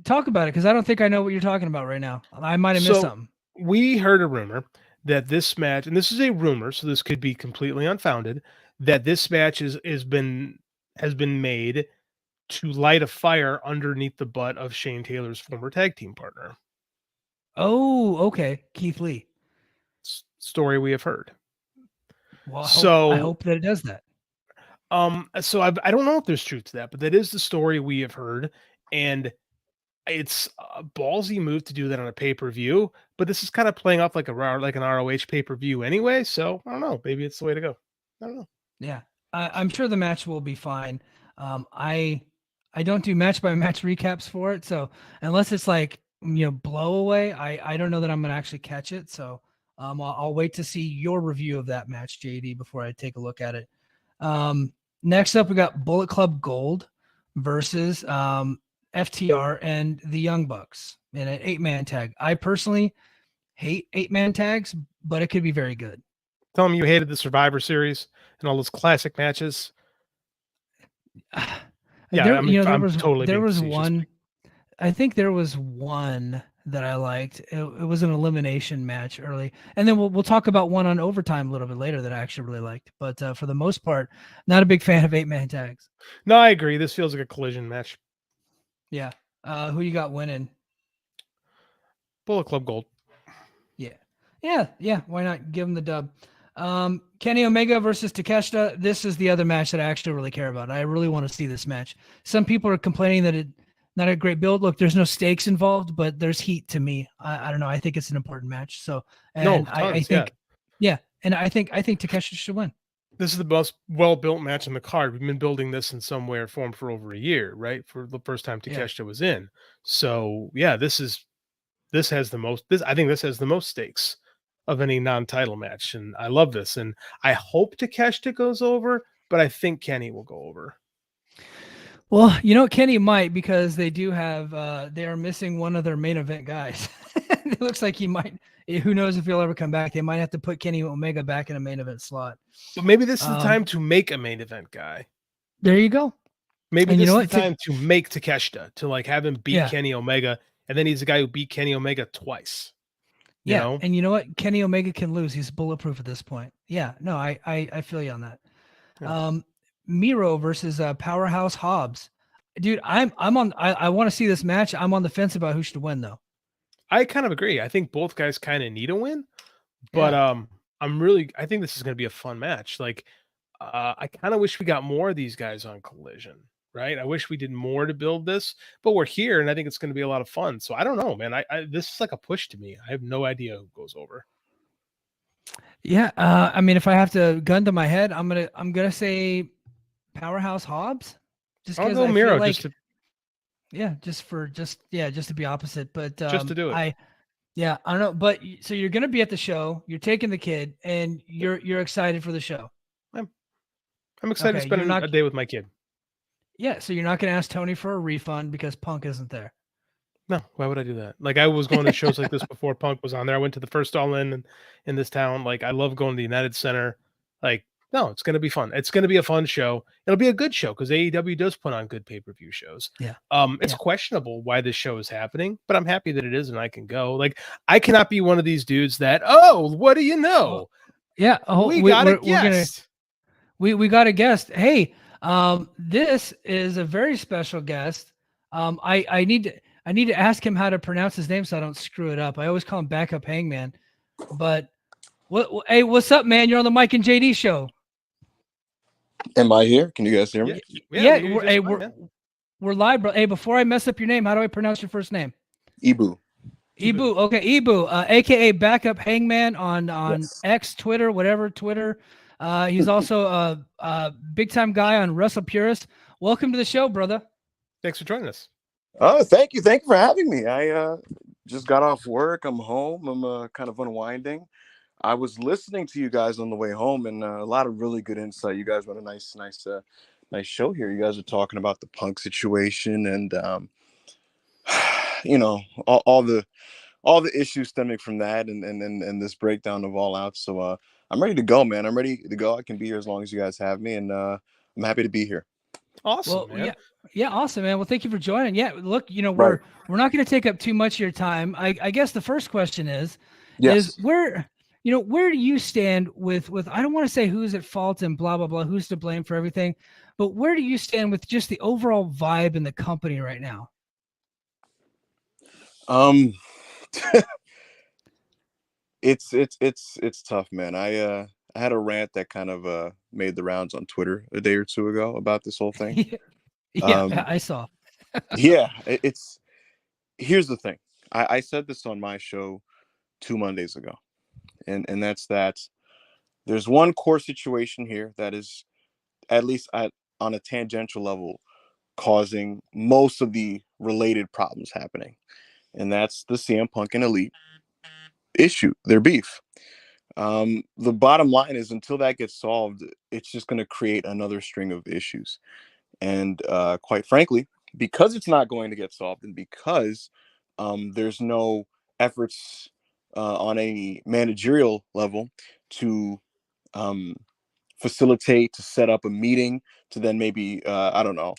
Speaker 2: Talk about it, because I don't think I know what you're talking about right now. I might have missed
Speaker 3: So
Speaker 2: something.
Speaker 3: we heard a rumor that this match, and this is a rumor, so this could be completely unfounded, that this match has been made to light a fire underneath the butt of Shane Taylor's former tag team partner.
Speaker 2: Oh, okay. Keith Lee.
Speaker 3: Story we have heard.
Speaker 2: Well,
Speaker 3: So
Speaker 2: I hope that it does that.
Speaker 3: So I don't know if there's truth to that, but that is the story we have heard, and it's a ballsy move to do that on a pay-per-view. But this is kind of playing off like an ROH pay-per-view anyway. So I don't know. Maybe it's the way to go. I don't know.
Speaker 2: Yeah, I'm sure the match will be fine. I don't do match by match recaps for it, so unless it's like blow away, I don't know that I'm gonna actually catch it. So I'll wait to see your review of that match, JD, before I take a look at it. Next up, we got Bullet Club Gold versus FTR and the Young Bucks in an 8-man tag. I personally hate 8-man tags, but it could be very good.
Speaker 3: Tell them you hated the Survivor Series and all those classic matches.
Speaker 2: Yeah, there was
Speaker 3: facetious.
Speaker 2: one. I think there was one that I liked. It was an elimination match early, and then we'll talk about one on overtime a little bit later that I actually really liked. But for the most part, not a big fan of 8-man tags.
Speaker 3: No, I agree. This feels like a collision match.
Speaker 2: Yeah. Who you got winning?
Speaker 3: Bullet Club Gold.
Speaker 2: Yeah. Why not give him the dub? Kenny Omega versus Takeshita. This is the other match that I actually really care about. I really want to see this match. Some people are complaining that it not a great build. Look, there's no stakes involved, but there's heat to me. I don't know. I think it's an important match. So, and I think, and I think Takeshita should win. This
Speaker 3: is the most well-built match in the card. We've been building this in some way or form for over a year, right? For the first time Takeshita was in. So yeah, I think this has the most stakes of any non-title match. And I love this. And I hope Takeshita goes over, but I think Kenny will go over.
Speaker 2: Well, Kenny might, because they do have, they are missing one of their main event guys. It looks like he might, who knows if he'll ever come back. They might have to put Kenny Omega back in a main event slot.
Speaker 3: But maybe this is the time to make a main event guy.
Speaker 2: There you go.
Speaker 3: Maybe this is the time to make Takeshita, to like have him beat Kenny Omega. And then he's the guy who beat Kenny Omega twice. You know?
Speaker 2: And you know what? Kenny Omega can lose. He's bulletproof at this point. Yeah, no, I feel you on that. Yeah. Miro versus Powerhouse Hobbs. Dude, I want to see this match. I'm on the fence about who should win, though.
Speaker 3: I kind of agree. I think both guys kind of need a win, but I think this is going to be a fun match. Like, I kind of wish we got more of these guys on Collision, right? I wish we did more to build this, but we're here, and I think it's going to be a lot of fun. So I don't know, man. This is like a push to me. I have no idea who goes over.
Speaker 2: Yeah, I mean, if I have to gun to my head, I'm gonna say Powerhouse Hobbs.
Speaker 3: Just I'll go Miro, like, just
Speaker 2: to be opposite, but
Speaker 3: just to do it.
Speaker 2: I don't know, but so you're gonna be at the show, you're taking the kid, and you're excited for the show.
Speaker 3: I'm excited to spend a day with my kid.
Speaker 2: Yeah, so you're not gonna ask Tony for a refund because Punk isn't there.
Speaker 3: No, why would I do that? Like, I was going to shows like this before Punk was on there. I went to the first All In this town. Like, I love going to the United Center. Like, no, it's going to be fun. It's going to be a fun show. It'll be a good show because AEW does put on good pay-per-view shows.
Speaker 2: Yeah.
Speaker 3: It's questionable why this show is happening, but I'm happy that it is and I can go. Like, I cannot be one of these dudes that, what do you know?
Speaker 2: Yeah.
Speaker 3: We got a guest.
Speaker 2: We got a guest. Hey, this is a very special guest. I need to ask him how to pronounce his name so I don't screw it up. I always call him Backup Hangman. But hey, what's up, man? You're on the Mike and JD show.
Speaker 4: Am I here? Can you guys hear me?
Speaker 2: We're live, bro. Hey, before I mess up your name, how do I pronounce your first name?
Speaker 4: Ibu.
Speaker 2: Ibu. Okay, Ibu, aka Backup Hangman on X, Twitter, whatever Twitter. He's also a big time guy on Wrestle Purist. Welcome to the show, brother.
Speaker 3: Thanks for joining us.
Speaker 4: Oh, thank you. Thank you for having me. I just got off work. I'm home. I'm kind of unwinding. I was listening to you guys on the way home, and a lot of really good insight. You guys run a nice show here. You guys are talking about the Punk situation and all the issues stemming from that, and this breakdown of All Out. So I'm ready to go, man. I'm ready to go. I can be here as long as you guys have me, and I'm happy to be here.
Speaker 3: Awesome,
Speaker 2: Well,
Speaker 3: man.
Speaker 2: yeah, awesome, man. Well, thank you for joining. Yeah, look,
Speaker 4: Right.
Speaker 2: we're not going to take up too much of your time. I guess the first question is
Speaker 4: Yes.
Speaker 2: where where do you stand with I don't want to say who's at fault and blah blah blah, who's to blame for everything, but where do you stand with just the overall vibe in the company right now?
Speaker 4: Um, it's tough, man. I had a rant that kind of made the rounds on Twitter a day or two ago about this whole thing.
Speaker 2: Yeah, yeah,
Speaker 4: Um,
Speaker 2: I saw.
Speaker 4: yeah, it's here's the thing. I said this on my show 2 Mondays ago, and that's that there's one core situation here that is at least on a tangential level causing most of the related problems happening, and that's the CM Punk and Elite issue, their beef. The bottom line is until that gets solved, it's just going to create another string of issues. And quite frankly, because it's not going to get solved and because there's no efforts on a managerial level to um, facilitate, to set up a meeting, to then maybe, I don't know,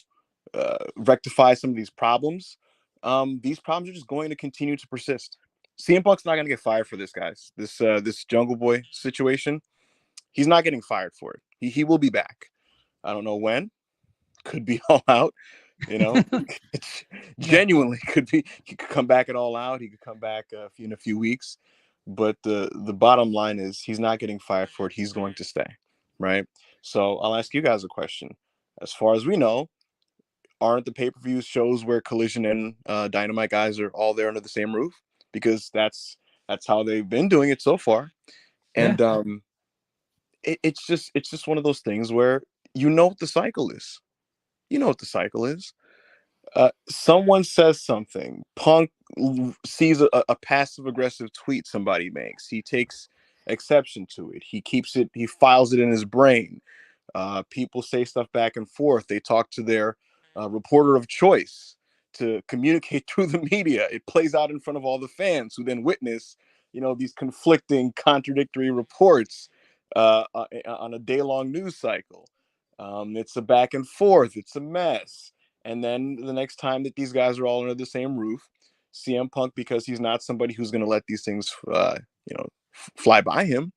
Speaker 4: rectify some of these problems are just going to continue to persist. CM Punk's not going to get fired for this, guys. This Jungle Boy situation, he's not getting fired for it. He will be back. I don't know when. Could be All Out. You know,
Speaker 2: Yeah.
Speaker 4: genuinely could be. He could come back at All Out. He could come back in a few weeks. But the bottom line is he's not getting fired for it. He's going to stay, right? So I'll ask you guys a question. As far as we know, aren't the pay-per-view shows where Collision and Dynamite guys are all there under the same roof? Because that's how they've been doing it so far.
Speaker 2: Yeah.
Speaker 4: And it's just one of those things where you know what the cycle is. You know what the cycle is. Someone says something. Punk sees a passive aggressive tweet somebody makes. He takes exception to it. He keeps it. He files it in his brain. People say stuff back and forth. They talk to their reporter of choice to communicate through the media. It plays out in front of all the fans who then witness, these conflicting, contradictory reports on a day-long news cycle. It's a back and forth. It's a mess. And then the next time that these guys are all under the same roof, CM Punk, because he's not somebody who's going to let these things, fly by him,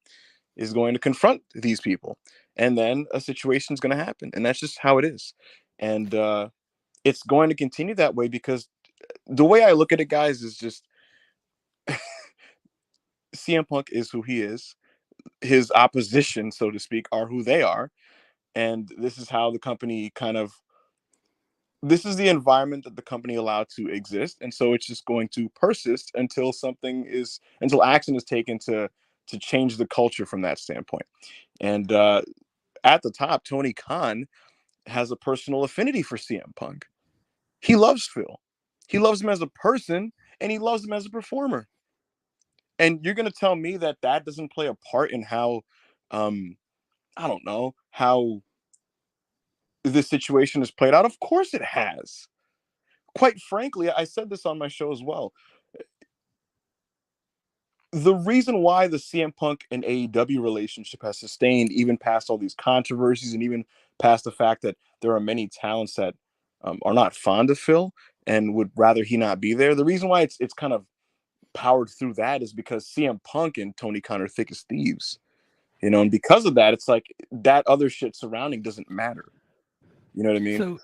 Speaker 4: is going to confront these people, and then a situation is going to happen, and that's just how it is. And it's going to continue that way because the way I look at it, guys, is just CM Punk is who he is. His opposition, so to speak, are who they are, and this is how the company this is the environment that the company allowed to exist, and so it's just going to persist until action is taken to change the culture from that standpoint. And at the top, Tony Khan has a personal affinity for CM Punk. He loves Phil. He loves him as a person, and he loves him as a performer. And you're going to tell me that doesn't play a part in how, I don't know, how this situation is played out? Of course it has. Quite frankly, I said this on my show as well. The reason why the CM Punk and AEW relationship has sustained even past all these controversies and even past the fact that there are many talents that are not fond of Phil and would rather he not be there. The reason why it's kind of powered through that is because CM Punk and Tony Khan are thick as thieves, and because of that, it's like that other shit surrounding doesn't matter. You know what I mean?
Speaker 2: So,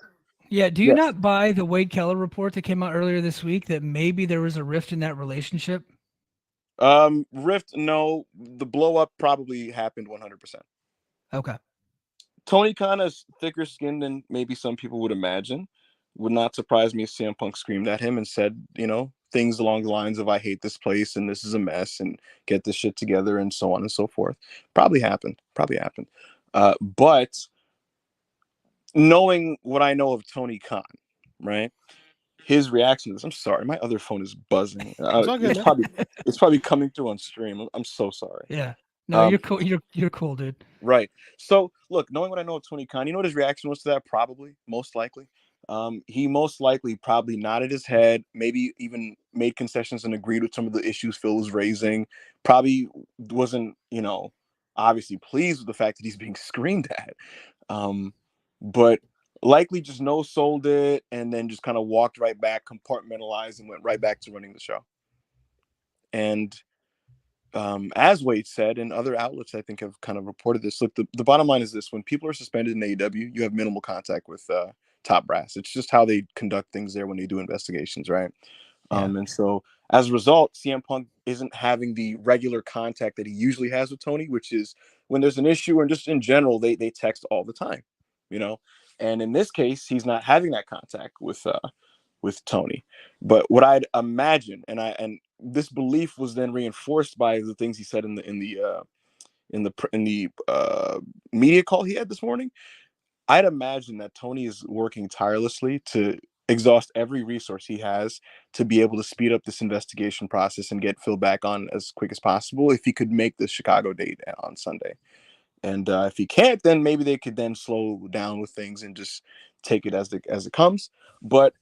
Speaker 2: yeah, do you
Speaker 4: Yes.
Speaker 2: not buy the Wade Keller report that came out earlier this week that maybe there was a rift in that relationship?
Speaker 4: Rift, no. The blow up probably happened 100%.
Speaker 2: Okay.
Speaker 4: Tony Khan is thicker skinned than maybe some people would imagine. Would not surprise me if CM Punk screamed at him and said, things along the lines of "I hate this place and this is a mess and get this shit together" and so on and so forth. Probably happened. But knowing what I know of Tony Khan, right? His reaction to this. I'm sorry, my other phone is buzzing.
Speaker 3: It's all good,
Speaker 4: It's probably coming through on stream. I'm so sorry.
Speaker 2: Yeah. No, you're cool. You're cool, dude.
Speaker 4: Right. So look, knowing what I know of Tony Khan, you know what his reaction was to that? Probably, most likely. He most likely probably nodded his head, maybe even made concessions and agreed with some of the issues Phil was raising. Probably wasn't, obviously pleased with the fact that he's being screamed at. But likely just no sold it and then just kind of walked right back, compartmentalized, and went right back to running the show. And as Wade said, and other outlets I think have kind of reported this, look, the bottom line is this: when people are suspended in AEW, you have minimal contact with top brass. It's just how they conduct things there when they do investigations, right?
Speaker 2: Yeah.
Speaker 4: And so as a result, CM Punk isn't having the regular contact that he usually has with Tony, which is when there's an issue, and just in general, they text all the time, you know. And in this case, he's not having that contact with Tony. But what I'd imagine, and this belief was then reinforced by the things he said in the media call he had this morning. I'd imagine that Tony is working tirelessly to exhaust every resource he has to be able to speed up this investigation process and get Phil back on as quick as possible if he could make the Chicago date on Sunday. And if he can't, then maybe they could then slow down with things and just take it as it comes. But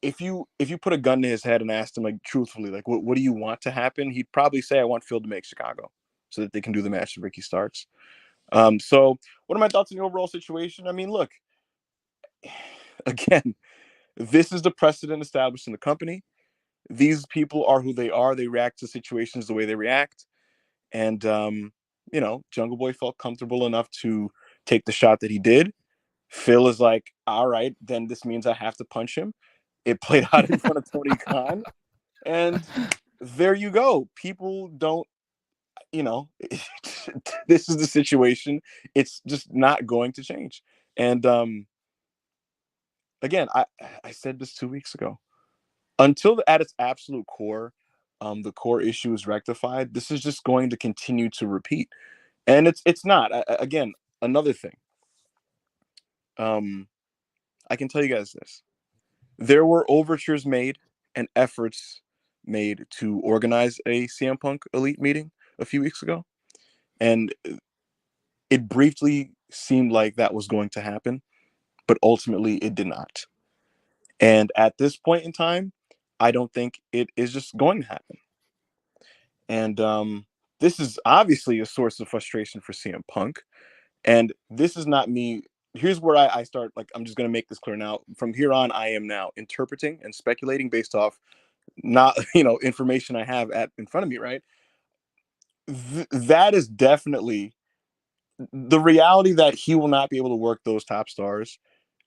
Speaker 4: if you put a gun to his head and asked him, like, truthfully, like, what do you want to happen? He'd probably say, I want Phil to make Chicago so that they can do the match with Ricky Starks. So what are my thoughts on the overall situation? I mean, look, again, this is the precedent established in the company. These people are who they are. They react to situations the way they react. And, you know, Jungle Boy felt comfortable enough to take the shot that he did. Phil is like, all right, then this means I have to punch him. It played out in front of Tony Khan. And there you go. People don't, you know, this is the situation. It's just not going to change. And again, I said this 2 weeks ago. Until at its absolute core, the core issue is rectified, this is just going to continue to repeat. And it's not. Again, another thing. I can tell you guys this. There were overtures made and efforts made to organize a CM Punk Elite meeting a few weeks ago. And it briefly seemed like that was going to happen, but ultimately it did not. And at this point in time, I don't think it is just going to happen. And this is obviously a source of frustration for CM Punk. And this is not me. Here's where I start. Like, I'm just going to make this clear now. From here on, I am now interpreting and speculating based off not, information I have in front of me, right? That is definitely the reality that he will not be able to work those top stars.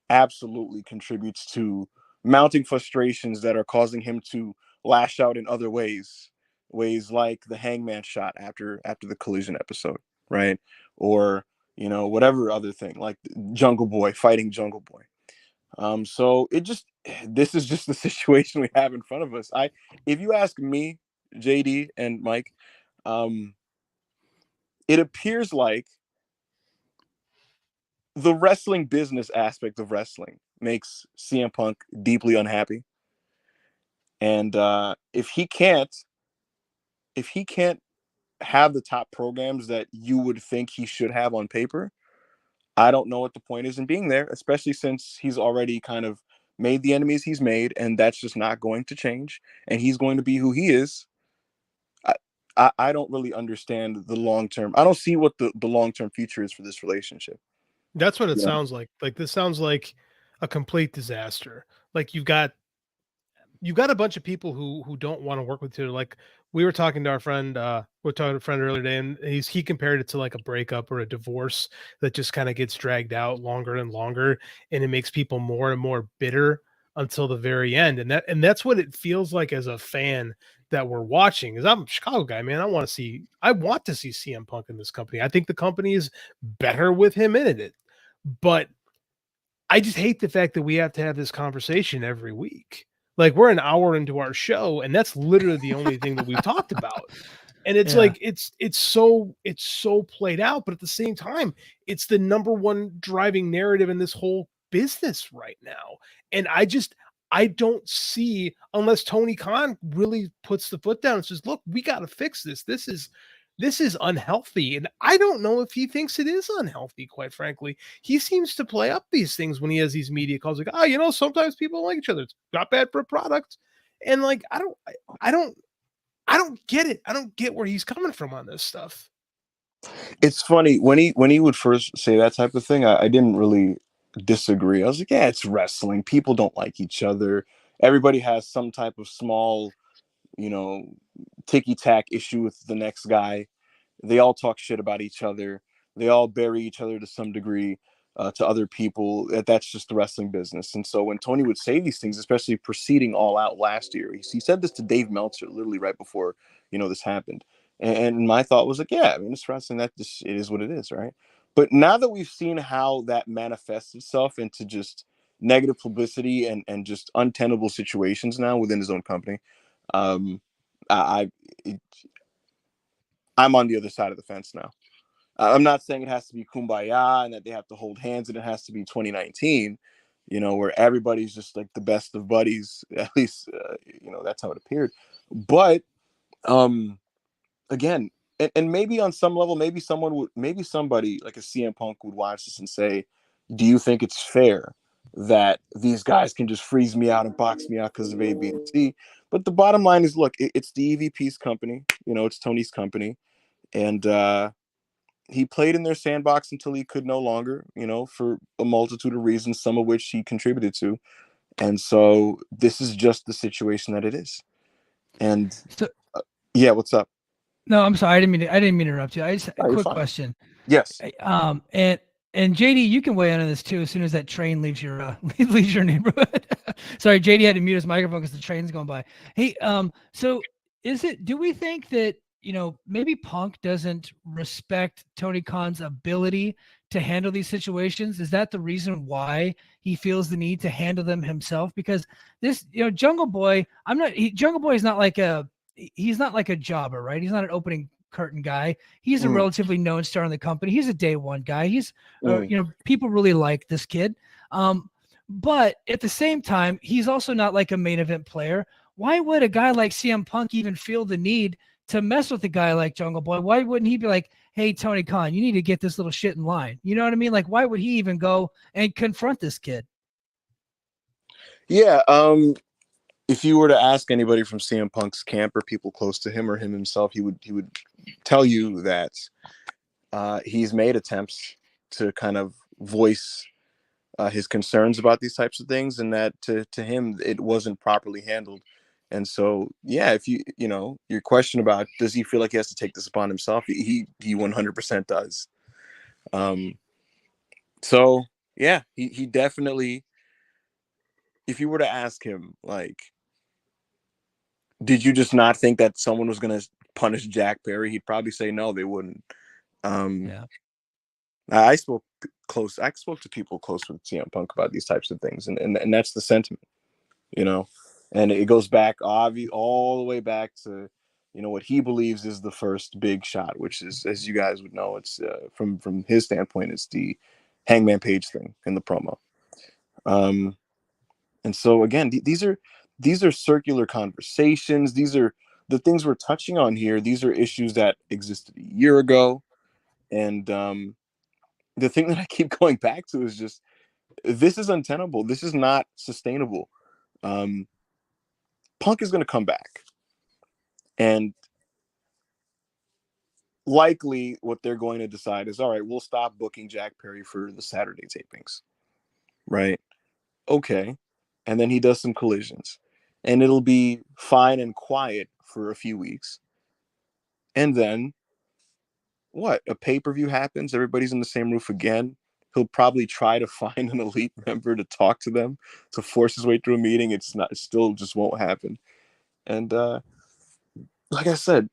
Speaker 4: Absolutely contributes to mounting frustrations that are causing him to lash out in other ways like the Hangman shot after the Collision episode, right? Or whatever other thing, like Jungle Boy fighting Jungle Boy. So this is just the situation we have in front of us. If you ask me, JD and Mike, it appears like the wrestling business aspect of wrestling makes CM Punk deeply unhappy. And if he can't have the top programs that you would think he should have on paper, I don't know what the point is in being there, especially since he's already kind of made the enemies he's made, and that's just not going to change. And he's going to be who he is. I don't really understand the long-term. I don't see what the long-term future is for this relationship.
Speaker 3: That's what it sounds like. Like, this sounds like a complete disaster. Like, you've got a bunch of people who don't want to work with you. Like, we were talking to our friend, earlier today, and he compared it to like a breakup or a divorce that just kind of gets dragged out longer and longer, and it makes people more and more bitter until the very end. And that's what it feels like as a fan that we're watching. Is I'm a Chicago guy, man. I want to see CM Punk in this company. I think the company is better with him in it. But I just hate the fact that we have to have this conversation every week. Like, we're an hour into our show, and that's literally the only thing that we've talked about. And it's like, it's so played out, but at the same time, it's the number one driving narrative in this whole business right now. And I don't see, unless Tony Khan really puts the foot down and says, look, we got to fix this. This is unhealthy. And I don't know if he thinks it is unhealthy, quite frankly. He seems to play up these things when he has these media calls, like, sometimes people don't like each other. It's not bad for a product. And like, I don't get it. I don't get where he's coming from on this stuff.
Speaker 4: It's funny when he would first say that type of thing. I didn't really disagree. I was like, yeah, it's wrestling. People don't like each other. Everybody has some type of small, you know, ticky tack issue with the next guy. They all talk shit about each other. They all bury each other to some degree to other people. That's just the wrestling business. And so when Tony would say these things, especially preceding All Out last year, he said this to Dave Meltzer literally right before, this happened. And my thought was like, yeah, I mean, it's wrestling. That just, it is what it is, right? But now that we've seen how that manifests itself into just negative publicity and just untenable situations now within his own company, um, I, it, I'm on the other side of the fence now. I'm not saying it has to be kumbaya and that they have to hold hands and it has to be 2019, where everybody's just like the best of buddies. At least, that's how it appeared. But again, and maybe on some level, maybe somebody like a CM Punk would watch this and say, do you think it's fair that these guys can just freeze me out and box me out because of A, B, and C? But the bottom line is, look, it's the EVP's company. It's Tony's company. And, he played in their sandbox until he could no longer, for a multitude of reasons, some of which he contributed to. And so this is just the situation that it is. And
Speaker 2: So,
Speaker 4: yeah, what's up?
Speaker 2: no, I'm sorry. I didn't mean to interrupt you. I just a quick question.
Speaker 4: Yes.
Speaker 2: And JD, you can weigh in on this too as soon as that train leaves your leaves your neighborhood. Sorry, JD had to mute his microphone because the train's going by. Hey, so do we think that maybe Punk doesn't respect Tony Khan's ability to handle these situations? Is that the reason why he feels the need to handle them himself? Because this, Jungle Boy, Jungle Boy is not like he's not like a jobber, right? He's not an opening curtain guy. He's a relatively known star in the company. He's a day one guy. He's, people really like this kid. But at the same time, he's also not like a main event player. Why would a guy like CM Punk even feel the need to mess with a guy like Jungle Boy? Why wouldn't he be like, hey, Tony Khan, you need to get this little shit in line? You know what I mean? Like, why would he even go and confront this kid?
Speaker 4: Yeah. If you were to ask anybody from CM Punk's camp or people close to him or him himself, he would tell you that he's made attempts to kind of voice his concerns about these types of things, and that to him it wasn't properly handled. And so, yeah, if your question about does he feel like he has to take this upon himself, he 100% does. So yeah, he definitely. If you were to ask him, like, did you just not think that someone was going to punish Jack Perry? He'd probably say no, they wouldn't.
Speaker 2: Yeah.
Speaker 4: I spoke to people close with CM Punk about these types of things, and that's the sentiment, and it goes back all the way back to, what he believes is the first big shot, which is, as you guys would know, it's from his standpoint, it's the Hangman Page thing in the promo. And so again, these are circular conversations. These are the things we're touching on here. These are issues that existed a year ago. And the thing that I keep going back to is just, this is untenable. This is not sustainable. Punk is going to come back. And likely what they're going to decide is, all right, we'll stop booking Jack Perry for the Saturday tapings. Right? Okay. And then he does some collisions. And it'll be fine and quiet for a few weeks. And then what? A pay-per-view happens. Everybody's in the same roof again. He'll probably try to find an elite member to talk to them, to force his way through a meeting. It still just won't happen. And like I said,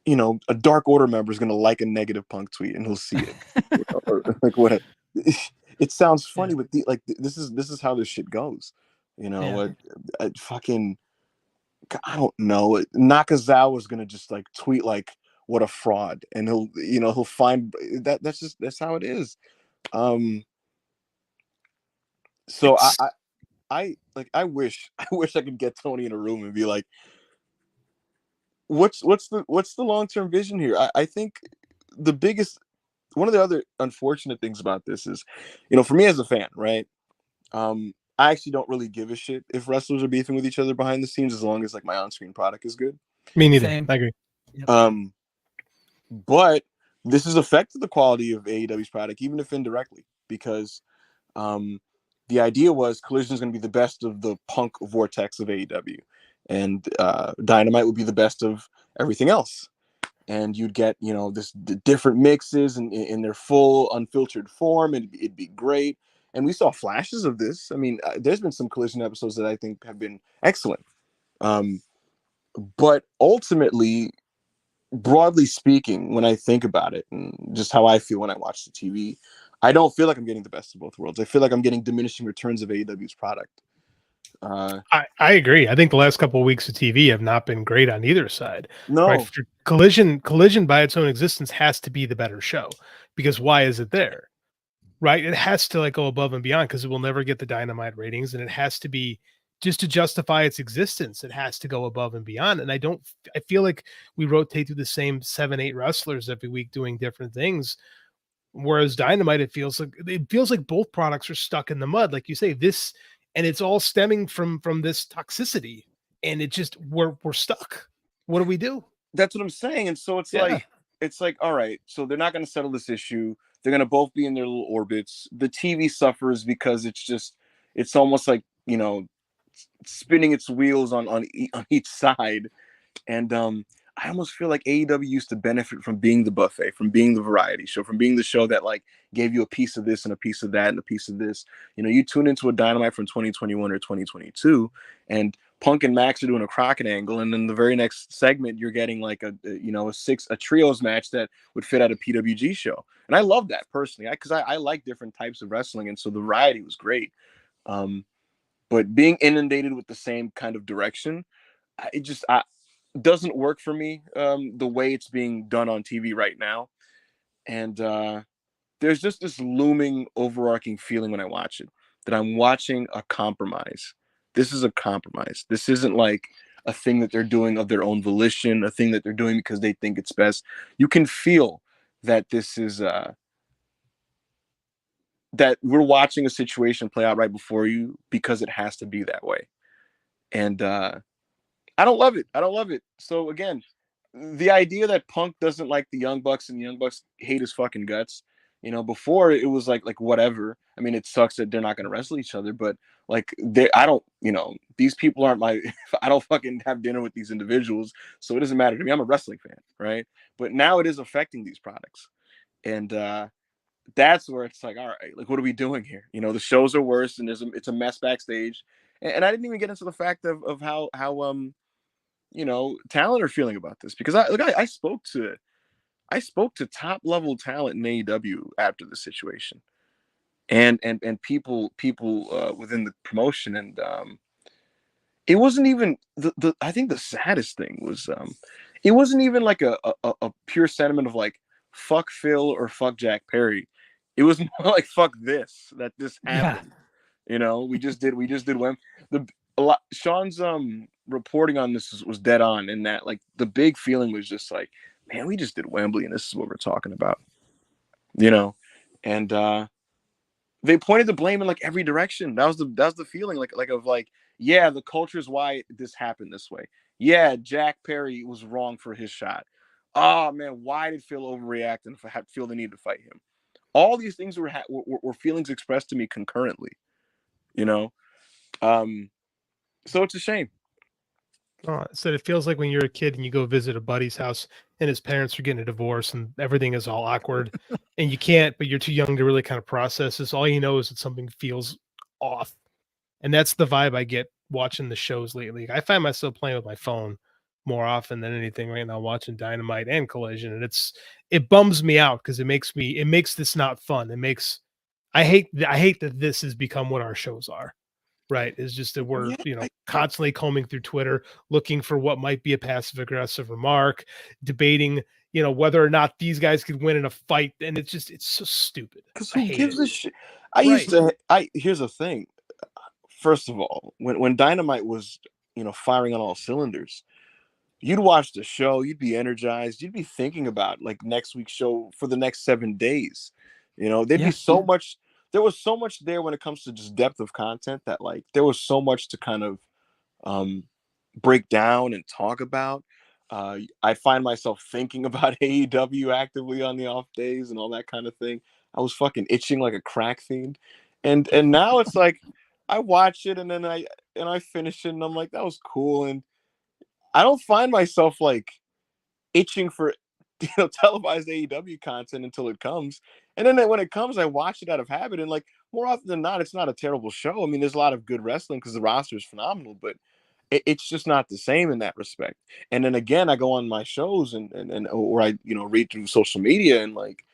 Speaker 4: a Dark Order member is going to like a negative Punk tweet and he'll see it. Or like what? It sounds funny, but this is how this shit goes. Fucking, I don't know. Nakazawa is gonna just like tweet like, "What a fraud," and he'll find that. That's how it is. So I wish I could get Tony in a room and be like, what's the long-term vision here? I think one of the other unfortunate things about this is, for me as a fan, right? I actually don't really give a shit if wrestlers are beefing with each other behind the scenes, as long as like my on-screen product is good.
Speaker 3: Me neither.
Speaker 2: Same.
Speaker 3: I agree.
Speaker 2: Yep.
Speaker 4: But this has affected the quality of AEW's product, even if indirectly, because The idea was Collision is going to be the best of the Punk vortex of AEW, and Dynamite would be the best of everything else. And you'd get, you know, the different mixes in their full unfiltered form, and it'd be great. And we saw flashes of this. I mean, there's been some Collision episodes that I think have been excellent. But ultimately, broadly speaking, when I think about it and just how I feel when I watch the TV, I don't feel like I'm getting the best of both worlds. I feel like I'm getting diminishing returns of AEW's product.
Speaker 3: I agree. I think the last couple of weeks of TV have not been great on either side.
Speaker 4: No,
Speaker 3: Right? Collision by its own existence has to be the better show, because why is it there? Right? It has to like go above and beyond, because it will never get the Dynamite ratings, and it has to be, just to justify its existence, it has to go above and beyond. And I feel like we rotate through the same 7-8 wrestlers every week doing different things. Whereas Dynamite, it feels like both products are stuck in the mud, like you say, this, and it's all stemming from this toxicity, and it just, we're stuck. What do we do?
Speaker 4: that's what I'm saying. And so it's
Speaker 3: Yeah.
Speaker 4: like, all right, so they're not going to settle this issue. They're going to both be in their little orbits. The TV suffers because it's almost like, you know, spinning its wheels on each side. And I almost feel like AEW used to benefit from being the buffet, from being the variety show, from being the show that like gave you a piece of this and a piece of that and a piece of this. You know, you tune into a Dynamite from 2021 or 2022, and Punk and Max are doing a Crockett angle, and then the very next segment you're getting like a trios match that would fit at a PWG show. And I love that personally, because I like different types of wrestling, and so the variety was great. But being inundated with the same kind of direction, it doesn't work for me, the way it's being done on TV right now. And there's just this looming overarching feeling when I watch it, that I'm watching a compromise. This is a compromise. This isn't like a thing that they're doing of their own volition, a thing that they're doing because they think it's best. You can feel that this is that we're watching a situation play out right before you because it has to be that way. And I don't love it. I don't love it. So again, the idea that Punk doesn't like the Young Bucks and the Young Bucks hate his fucking guts. You know, before it was like whatever. I mean, it sucks that they're not going to wrestle each other, but like I don't, you know, these people aren't my. I don't fucking have dinner with these individuals, so it doesn't matter to me. I'm a wrestling fan, right? But now it is affecting these products, and that's where it's like, all right, like what are we doing here? You know, the shows are worse, and it's a mess backstage, and I didn't even get into the fact of how you know, talent are feeling about this, because I spoke to top level talent in AEW after the situation, and people within the promotion, and it wasn't even the I think the saddest thing was it wasn't even like a pure sentiment of like fuck Phil or fuck Jack Perry. It was more like fuck this, that this happened. You know, we just did when Sean's reporting on this was dead on, in that like the big feeling was just like, man, we just did Wembley and this is what we're talking about, you know. And they pointed the blame in like every direction. That was the feeling like of like, yeah, the culture is why this happened this way. Yeah, Jack Perry was wrong for his shot. Oh man, why did Phil overreact and feel the need to fight him? All these things were feelings expressed to me concurrently, you know. So it's a shame.
Speaker 3: So it feels like when you're a kid and you go visit a buddy's house and his parents are getting a divorce and everything is all awkward and you can't, but you're too young to really kind of process this. All you know is that something feels off. And that's the vibe I get watching the shows lately. I find myself playing with my phone more often than anything right now, watching Dynamite and Collision. And it bums me out because it makes this not fun. I hate that this has become what our shows are. Right. It's just that we're, constantly combing through Twitter, looking for what might be a passive aggressive remark, debating, whether or not these guys could win in a fight. And it's so stupid.
Speaker 4: Because who gives a shit? Here's the thing. First of all, when Dynamite was, firing on all cylinders, you'd watch the show, you'd be energized, you'd be thinking about like next week's show for the next 7 days. There'd be so much. There was so much there when it comes to just depth of content that like there was so much to kind of break down and talk about. I find myself thinking about AEW actively on the off days and all that kind of thing. I was fucking itching like a crack fiend. And now it's like I watch it and then I finish it and I'm like, that was cool. And I don't find myself like itching for televised AEW content until it comes. And then when it comes, I watch it out of habit. And like more often than not, it's not a terrible show. I mean, there's a lot of good wrestling because the roster is phenomenal, but it's just not the same in that respect. And then again, I go on my shows and or I read through social media and like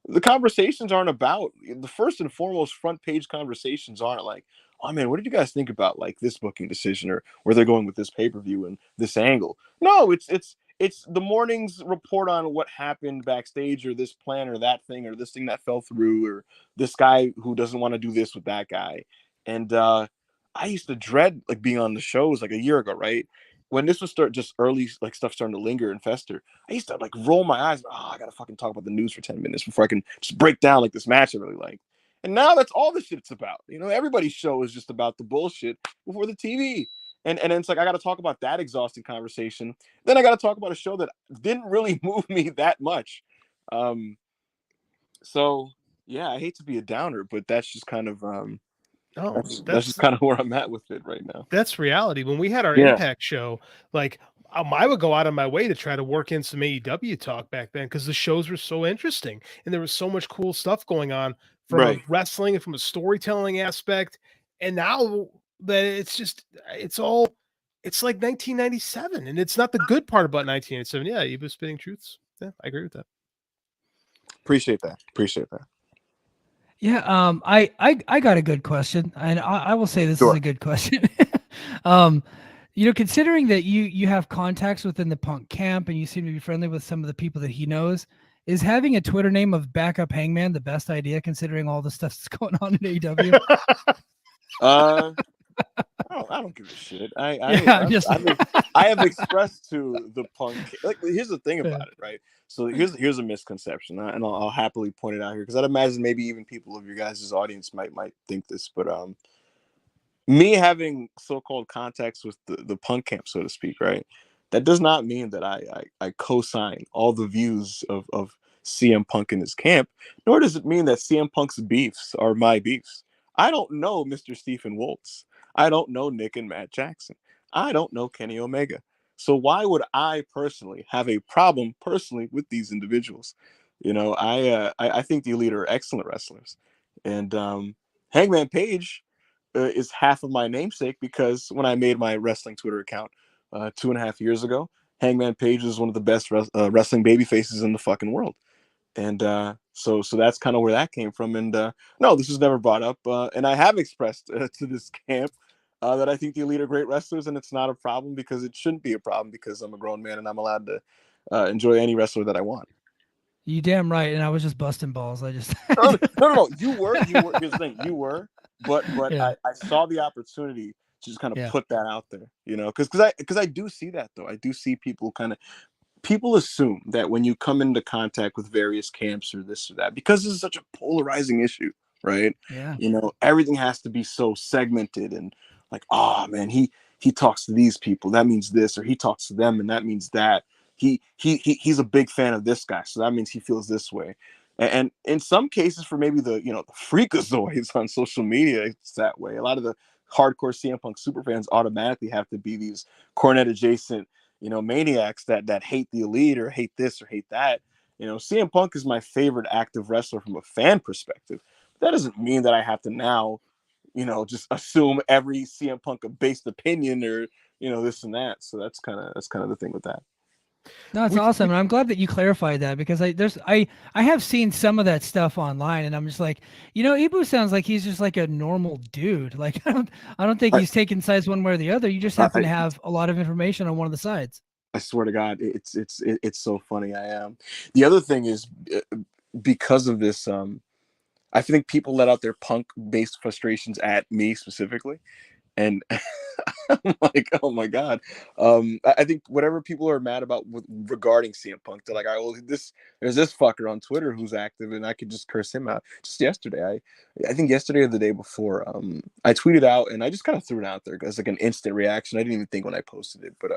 Speaker 4: the conversations aren't about the first and foremost front page conversations aren't like, oh man, what did you guys think about like this booking decision or where they're going with this pay-per-view and this angle? No, it's the morning's report on what happened backstage or this plan or that thing or this thing that fell through or this guy who doesn't want to do this with that guy. And I used to dread like being on the shows like a year ago, right? When this was just early, like stuff starting to linger and fester, I used to like roll my eyes. Oh, I gotta fucking talk about the news for 10 minutes before I can just break down like this match I really like. And now that's all the shit it's about. Everybody's show is just about the bullshit before the TV. And it's like I gotta talk about that exhausting conversation. Then I gotta talk about a show that didn't really move me that much. So yeah, I hate to be a downer, but that's just kind of that's just kind of where I'm at with it right now.
Speaker 3: That's reality. When we had our
Speaker 4: Yeah.
Speaker 3: Impact show, like I would go out of my way to try to work in some AEW talk back then because the shows were so interesting and there was so much cool stuff going on from
Speaker 4: Right.
Speaker 3: a wrestling and from a storytelling aspect. And now that it's like 1997, and it's not the good part about 1987. Yeah, Eva spitting truths. Yeah, I agree with that.
Speaker 4: Appreciate that.
Speaker 2: Yeah, I got a good question, and I will say this is
Speaker 4: Sure.
Speaker 2: a good question. Considering that you have contacts within the Punk camp and you seem to be friendly with some of the people that he knows, is having a Twitter name of Backup Hangman the best idea considering all the stuff that's going on in AEW?
Speaker 4: I don't give a shit. I have expressed to the Punk. Like, here's the thing about it, right? So here's a misconception, and I'll happily point it out here because I'd imagine maybe even people of your guys' audience might think this, but me having so-called contacts with the Punk camp, so to speak, right? That does not mean that I co-sign all the views of CM Punk in his camp, nor does it mean that CM Punk's beefs are my beefs. I don't know Mr. Stephen Waltz. I don't know Nick and Matt Jackson. I don't know Kenny Omega. So why would I personally have a problem personally with these individuals? I think the Elite are excellent wrestlers, and Hangman Page is half of my namesake because when I made my wrestling Twitter account 2.5 years ago, Hangman Page is one of the best wrestling baby faces in the fucking world. And so that's kind of where that came from. And no, this was never brought up. And I have expressed to this camp that I think the Elite are great wrestlers, and it's not a problem because it shouldn't be a problem because I'm a grown man and I'm allowed to enjoy any wrestler that I want.
Speaker 2: You damn right, and I was just busting balls. I just
Speaker 4: No. You were. Here's the thing. You were, but
Speaker 2: Yeah.
Speaker 4: I saw the opportunity to just kind of
Speaker 2: Yeah.
Speaker 4: put that out there, because I do see that though. I do see people assume that when you come into contact with various camps or this or that, because this is such a polarizing issue, right?
Speaker 2: Yeah.
Speaker 4: Everything has to be so segmented and like, oh man, he talks to these people, that means this, or he talks to them and that means that. He's a big fan of this guy, so that means he feels this way. And in some cases, for maybe the freakazoids on social media, it's that way. A lot of the hardcore CM Punk superfans automatically have to be these Cornette adjacent maniacs that hate the Elite or hate this or hate that. CM Punk is my favorite active wrestler from a fan perspective. That doesn't mean that I have to now, just assume every CM Punk based opinion or this and that. So that's kind of the thing with that.
Speaker 2: No, it's awesome, and I'm glad that you clarified that because I have seen some of that stuff online, and I'm just like, Ibu sounds like he's just like a normal dude. Like I don't think he's taking sides one way or the other. You just happen to have a lot of information on one of the sides.
Speaker 4: I swear to God, it's so funny. I am. The other thing is because of this, I think people let out their Punk-based frustrations at me specifically. And I'm like, oh my God. I think whatever people are mad about regarding CM Punk, they're like, there's this fucker on Twitter who's active and I could just curse him out. Just yesterday, I think yesterday or the day before, I tweeted out and I just kind of threw it out there as like an instant reaction. I didn't even think when I posted it, but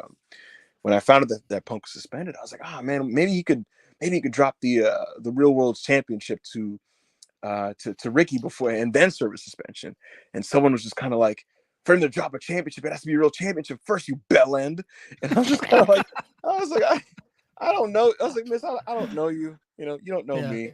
Speaker 4: when I found out that Punk was suspended, I was like, oh man, maybe he could drop the Real World Championship to to Ricky before and then service suspension. And someone was just kind of like, for him to drop a championship, it has to be a real championship first, you bell end. And I was just kind of like, I don't know. I was like, miss, I don't know you. You know, you don't know me.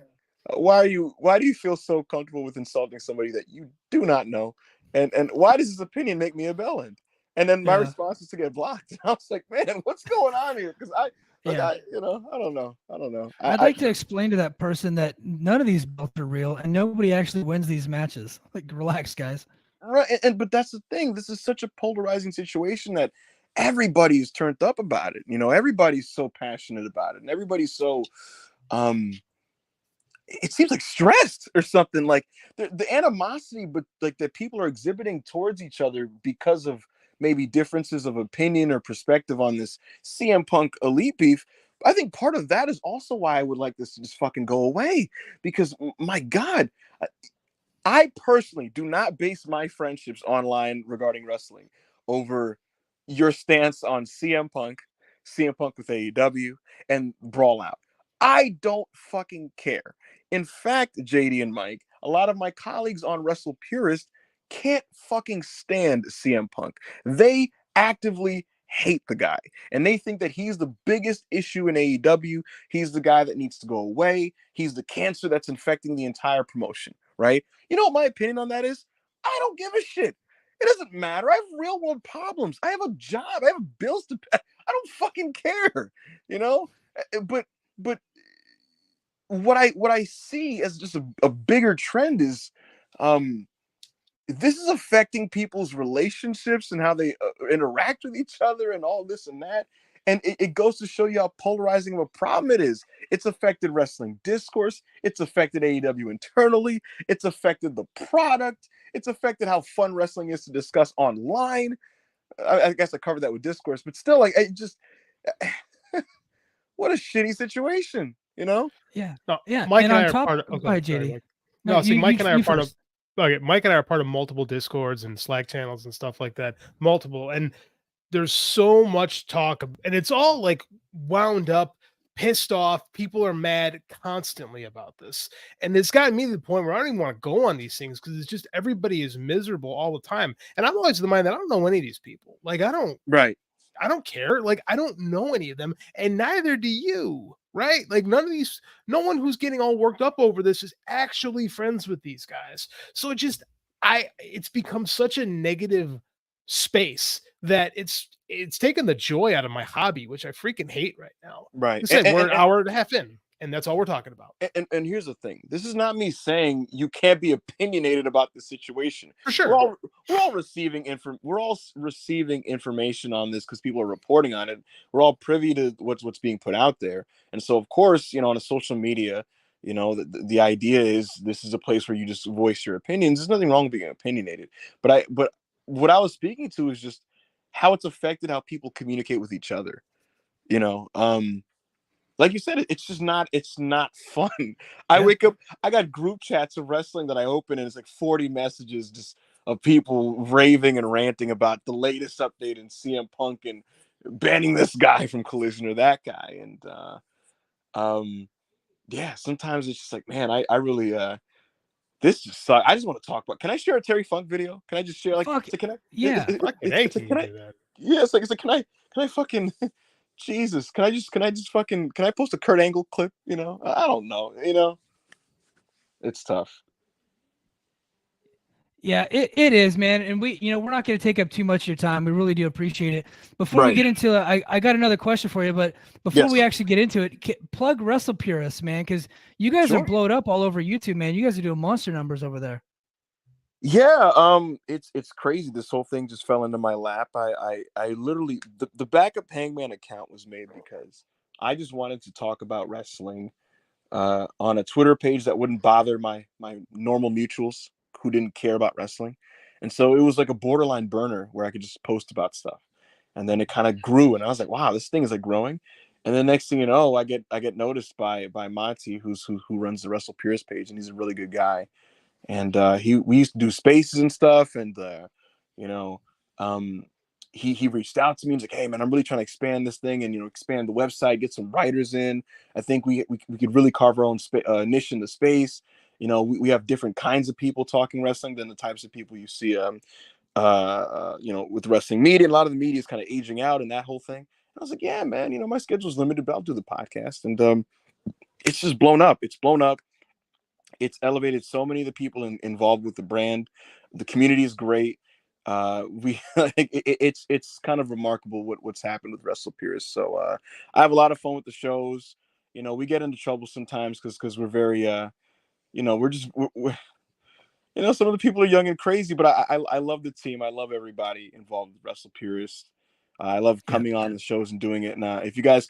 Speaker 4: Why do you feel so comfortable with insulting somebody that you do not know? And why does his opinion make me a bell end? And then my response is to get blocked. And I was like, man, what's going on here? Because I don't know.
Speaker 2: I'd like to explain to that person that none of these belts are real and nobody actually wins these matches. Like, relax, guys.
Speaker 4: Right, but that's the thing. This is such a polarizing situation that everybody's turned up about it. You know, everybody's so passionate about it, and everybody's so it seems like stressed or something. Like the animosity, but like that people are exhibiting towards each other because of maybe differences of opinion or perspective on this CM Punk Elite beef. I think part of that is also why I would like this to just fucking go away, because my God, I personally do not base my friendships online regarding wrestling over your stance on CM Punk with AEW, and Brawl Out. I don't fucking care. In fact, JD and Mike, a lot of my colleagues on Wrestle Purist can't fucking stand CM Punk. They actively hate the guy, and they think that he's the biggest issue in AEW. He's the guy that needs to go away. He's the cancer that's infecting the entire promotion, right? You know what my opinion on that is? I don't give a shit. It doesn't matter. I have real world problems. I have a job. I have bills to pay. I don't fucking care, you know? But what I see as just a bigger trend is this is affecting people's relationships and how they interact with each other and all this and that. And it goes to show you how polarizing of a problem it is. It's affected wrestling discourse. It's affected AEW internally. It's affected the product. It's affected how fun wrestling is to discuss online. I guess I covered that with discourse, but still, like, it just what a shitty situation, you know?
Speaker 2: Yeah.
Speaker 3: No,
Speaker 2: Yeah.
Speaker 3: Mike
Speaker 2: and
Speaker 3: and I
Speaker 2: on
Speaker 3: are
Speaker 2: top,
Speaker 3: part of.
Speaker 2: go ahead, JD.
Speaker 3: Sorry, no, see, Mike and I are part of.
Speaker 2: first.
Speaker 3: Okay, Mike and I are part of multiple Discords and Slack channels and stuff like that. Multiple, and there's so much talk, and it's all like wound up, pissed off. People are mad constantly about this, and it's gotten me to the point where I don't even want to go on these things because it's just everybody is miserable all the time. And I'm always of the mind that I don't know any of these people. Like, I don't care. Like, I don't know any of them, and neither do you. Right? Like, no one who's getting all worked up over this is actually friends with these guys. So it's become such a negative space that it's taken the joy out of my hobby, which I freaking hate right now.
Speaker 4: Right.
Speaker 3: I said, we're an hour and a half in, and that's all we're talking about.
Speaker 4: And here's the thing. This is not me saying you can't be opinionated about the situation.
Speaker 3: For sure.
Speaker 4: We're all receiving information on this because people are reporting on it. We're all privy to what's being put out there. And so, of course, you know, on a social media, you know, the idea is this is a place where you just voice your opinions. There's nothing wrong with being opinionated. But what I was speaking to is just how it's affected how people communicate with each other. You know, like you said, it's not fun. I wake up, I got group chats of wrestling that I open, and it's like 40 messages just of people raving and ranting about the latest update in CM Punk and banning this guy from Collision or that guy. And yeah, sometimes it's just like, man, I really this just sucks. I just want to talk about. Can I share a Terry Funk video? Can I just share like? Can I?
Speaker 2: Yeah.
Speaker 4: Yeah, it's like can I fucking Jesus? Can I post a Kurt Angle clip? You know, I don't know. You know, it's tough.
Speaker 2: Yeah, it is, man. And we're not going to take up too much of your time. We really do appreciate it. Before we get into it, I got another question for you, but before we actually get into it, plug Wrestle Purist, man, because you guys are blowed up all over YouTube, man. You guys are doing monster numbers over there.
Speaker 4: Yeah, it's crazy. This whole thing just fell into my lap. I literally the backup Hangman account was made because I just wanted to talk about wrestling on a Twitter page that wouldn't bother my normal mutuals who didn't care about wrestling. And so it was like a borderline burner where I could just post about stuff. And then it kind of grew, and I was like, wow, this thing is like growing. And then next thing you know, I get noticed by Monty, who runs the Wrestle Purist page, and he's a really good guy. And we used to do spaces and stuff, and he reached out to me and was like, hey man, I'm really trying to expand this thing and expand the website, get some writers in. I think we could really carve our own niche in the space. You know, we have different kinds of people talking wrestling than the types of people you see, you know, with wrestling media. A lot of the media is kind of aging out and that whole thing. And I was like, yeah, man, you know, my schedule's limited, but I'll do the podcast. And it's just blown up. It's blown up. It's elevated so many of the people involved with the brand. The community is great. It's kind of remarkable what's happened with Wrestle Purists. So I have a lot of fun with the shows. You know, we get into trouble sometimes because we're very you know, we're you know, some of the people are young and crazy, but I love the team. I love everybody involved with Wrestle Purists. I love coming on the shows and doing it. And if you guys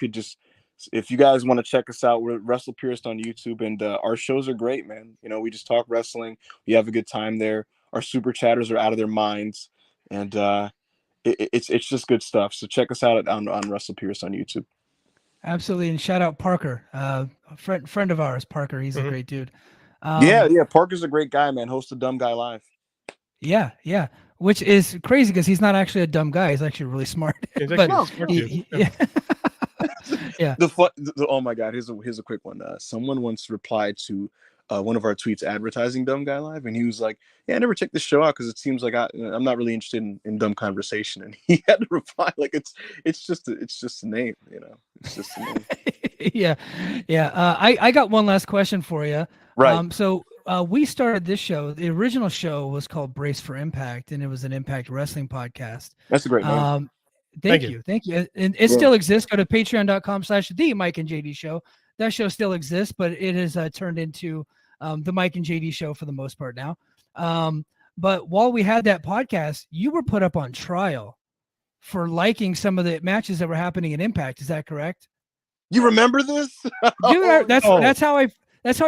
Speaker 4: want to check us out, we're Wrestle Purist on YouTube, and our shows are great, man. You know, we just talk wrestling. We have a good time there. Our super chatters are out of their minds, and it's just good stuff. So check us out on Wrestle Purist on YouTube.
Speaker 2: Absolutely, and shout out Parker, friend of ours, Parker. He's a great dude.
Speaker 4: Yeah, Parker's a great guy, man. Host of Dumb Guy Live.
Speaker 2: Yeah, which is crazy because he's not actually a dumb guy. He's actually really smart. But yeah.
Speaker 4: Oh my God, here's a quick one. Someone once replied to one of our tweets advertising Dumb Guy Live, and he was like, "Yeah, I never check this show out because it seems like I'm not really interested in dumb conversation." And he had to reply like it's just a name, you know. It's just a name.
Speaker 2: yeah. I got one last question for you.
Speaker 4: Right.
Speaker 2: So we started this show. The original show was called Brace for Impact, and it was an Impact Wrestling podcast.
Speaker 4: That's a great name.
Speaker 2: Thank you. And it still exists. Go to patreon.com/the Mike and JD Show. That show still exists, but it has turned into the Mike and JD Show for the most part now. But while we had that podcast, you were put up on trial for liking some of the matches that were happening in Impact. Is that correct?
Speaker 4: You remember this?
Speaker 2: Dude, that's how I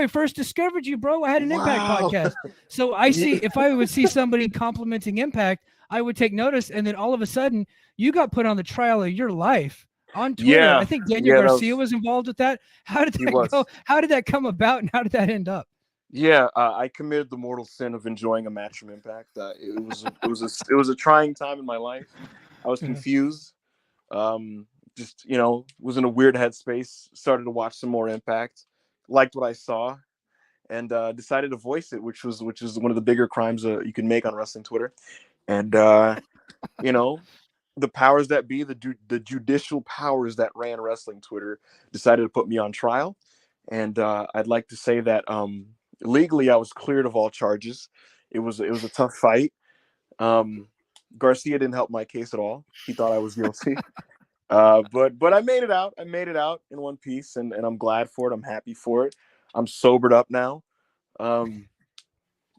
Speaker 2: first discovered you, bro. I had an Impact podcast. So if I would see somebody complimenting Impact, I would take notice, and then all of a sudden you got put on the trial of your life on Twitter.
Speaker 4: Yeah.
Speaker 2: I think Daniel Garcia was involved with that. How did that go? How did that come about, and how did that end up?
Speaker 4: Yeah, I committed the mortal sin of enjoying a match from Impact. It was a trying time in my life. I was confused. Just, you know, was in a weird headspace. Started to watch some more Impact. Liked what I saw, and decided to voice it, which is one of the bigger crimes you can make on wrestling Twitter. And you know, the powers that be, the judicial powers that ran wrestling Twitter, decided to put me on trial. And I'd like to say that legally I was cleared of all charges. It was a tough fight. Garcia didn't help my case at all. He thought I was guilty. But I made it out. I made it out in one piece, and I'm glad for it. I'm happy for it. I'm sobered up now.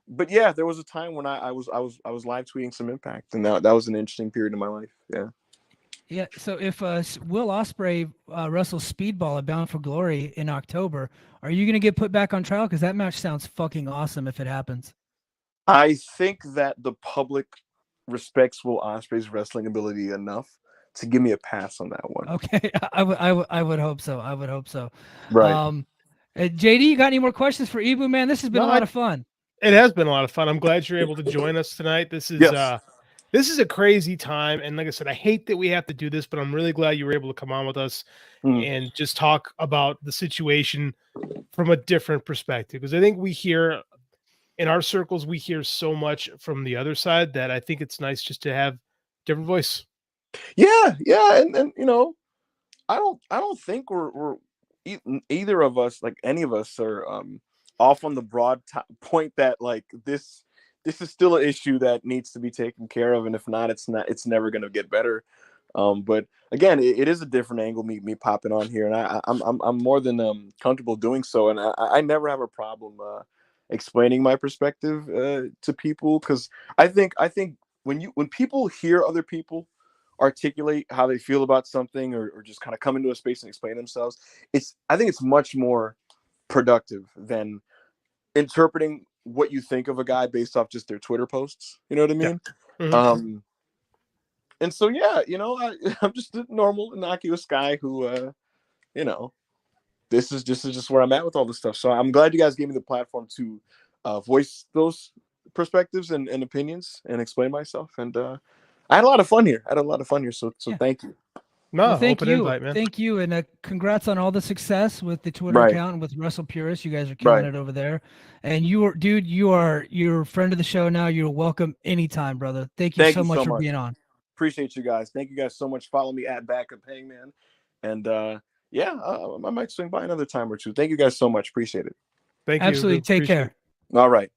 Speaker 4: But yeah, there was a time when I was live tweeting some Impact, and that was an interesting period in my life. Yeah.
Speaker 2: Yeah. So if Will Ospreay wrestles Speedball at Bound for Glory in October, are you going to get put back on trial? Because that match sounds fucking awesome if it happens.
Speaker 4: I think that the public respects Will Ospreay's wrestling ability enough to give me a pass on that one.
Speaker 2: Okay, I would hope so. I would hope so.
Speaker 4: Right.
Speaker 2: JD, you got any more questions for Ibu, man? This has been a lot of fun.
Speaker 3: It has been a lot of fun. I'm glad you're able to join us tonight. This is a crazy time, and like I said, I hate that we have to do this, but I'm really glad you were able to come on with us and just talk about the situation from a different perspective. Because I think we hear in our circles, we hear so much from the other side that I think it's nice just to have different voice.
Speaker 4: Yeah, and you know, I don't think we're either of us, like any of us, are off on the broad point that like this is still an issue that needs to be taken care of, and if not, it's never going to get better. But again, it is a different angle me popping on here, and I'm more than comfortable doing so, and I never have a problem explaining my perspective to people, because I think when people hear other people articulate how they feel about something, or just kind of come into a space and explain themselves, I think it's much more productive than interpreting what you think of a guy based off just their Twitter posts. You know what I mean? Yeah. Mm-hmm. And so, yeah, you know, I'm just a normal, innocuous guy who, you know, this is just where I'm at with all this stuff. So I'm glad you guys gave me the platform to voice those perspectives and opinions and explain myself. And I had a lot of fun here. So thank you.
Speaker 3: No,
Speaker 2: Well, thank
Speaker 3: open
Speaker 2: you.
Speaker 3: invite, man.
Speaker 2: Thank you. And congrats on all the success with the Twitter
Speaker 4: Right.
Speaker 2: account and with Russell Purist. You guys are killing
Speaker 4: Right.
Speaker 2: it over there. And you're a friend of the show now. You're welcome anytime, brother. Thank you so much for being on.
Speaker 4: Appreciate you guys. Thank you guys so much. Follow me at Backup Hangman. And I might swing by another time or two. Thank you guys so much. Appreciate it.
Speaker 3: Thank you.
Speaker 2: Absolutely. Take
Speaker 3: Appreciate
Speaker 2: care.
Speaker 3: it.
Speaker 4: All right.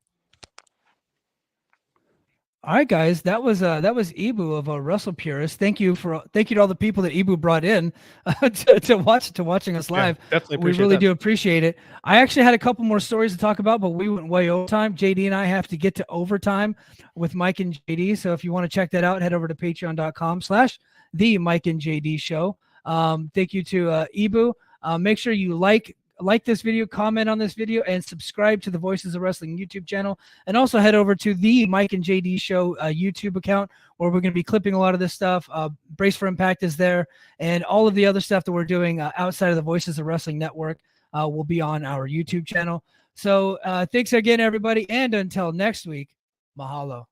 Speaker 2: All right, guys, that was Ibu of Russell Purist. Thank you to all the people that Ibu brought in watching us live.
Speaker 3: Yeah, definitely
Speaker 2: We
Speaker 3: appreciate
Speaker 2: really
Speaker 3: that.
Speaker 2: do appreciate it. I actually had a couple more stories to talk about, but we went way over time. JD and I have to get to overtime with Mike and JD. So if you want to check that out, head over to patreon.com/the Mike and JD show. Thank you to Ibu. Make sure you like this video, comment on this video, and subscribe to the Voices of Wrestling YouTube channel. And also head over to the Mike and JD Show YouTube account, where we're going to be clipping a lot of this stuff. Brace for Impact is there, and all of the other stuff that we're doing outside of the Voices of Wrestling Network will be on our YouTube channel. So thanks again, everybody, and until next week, mahalo.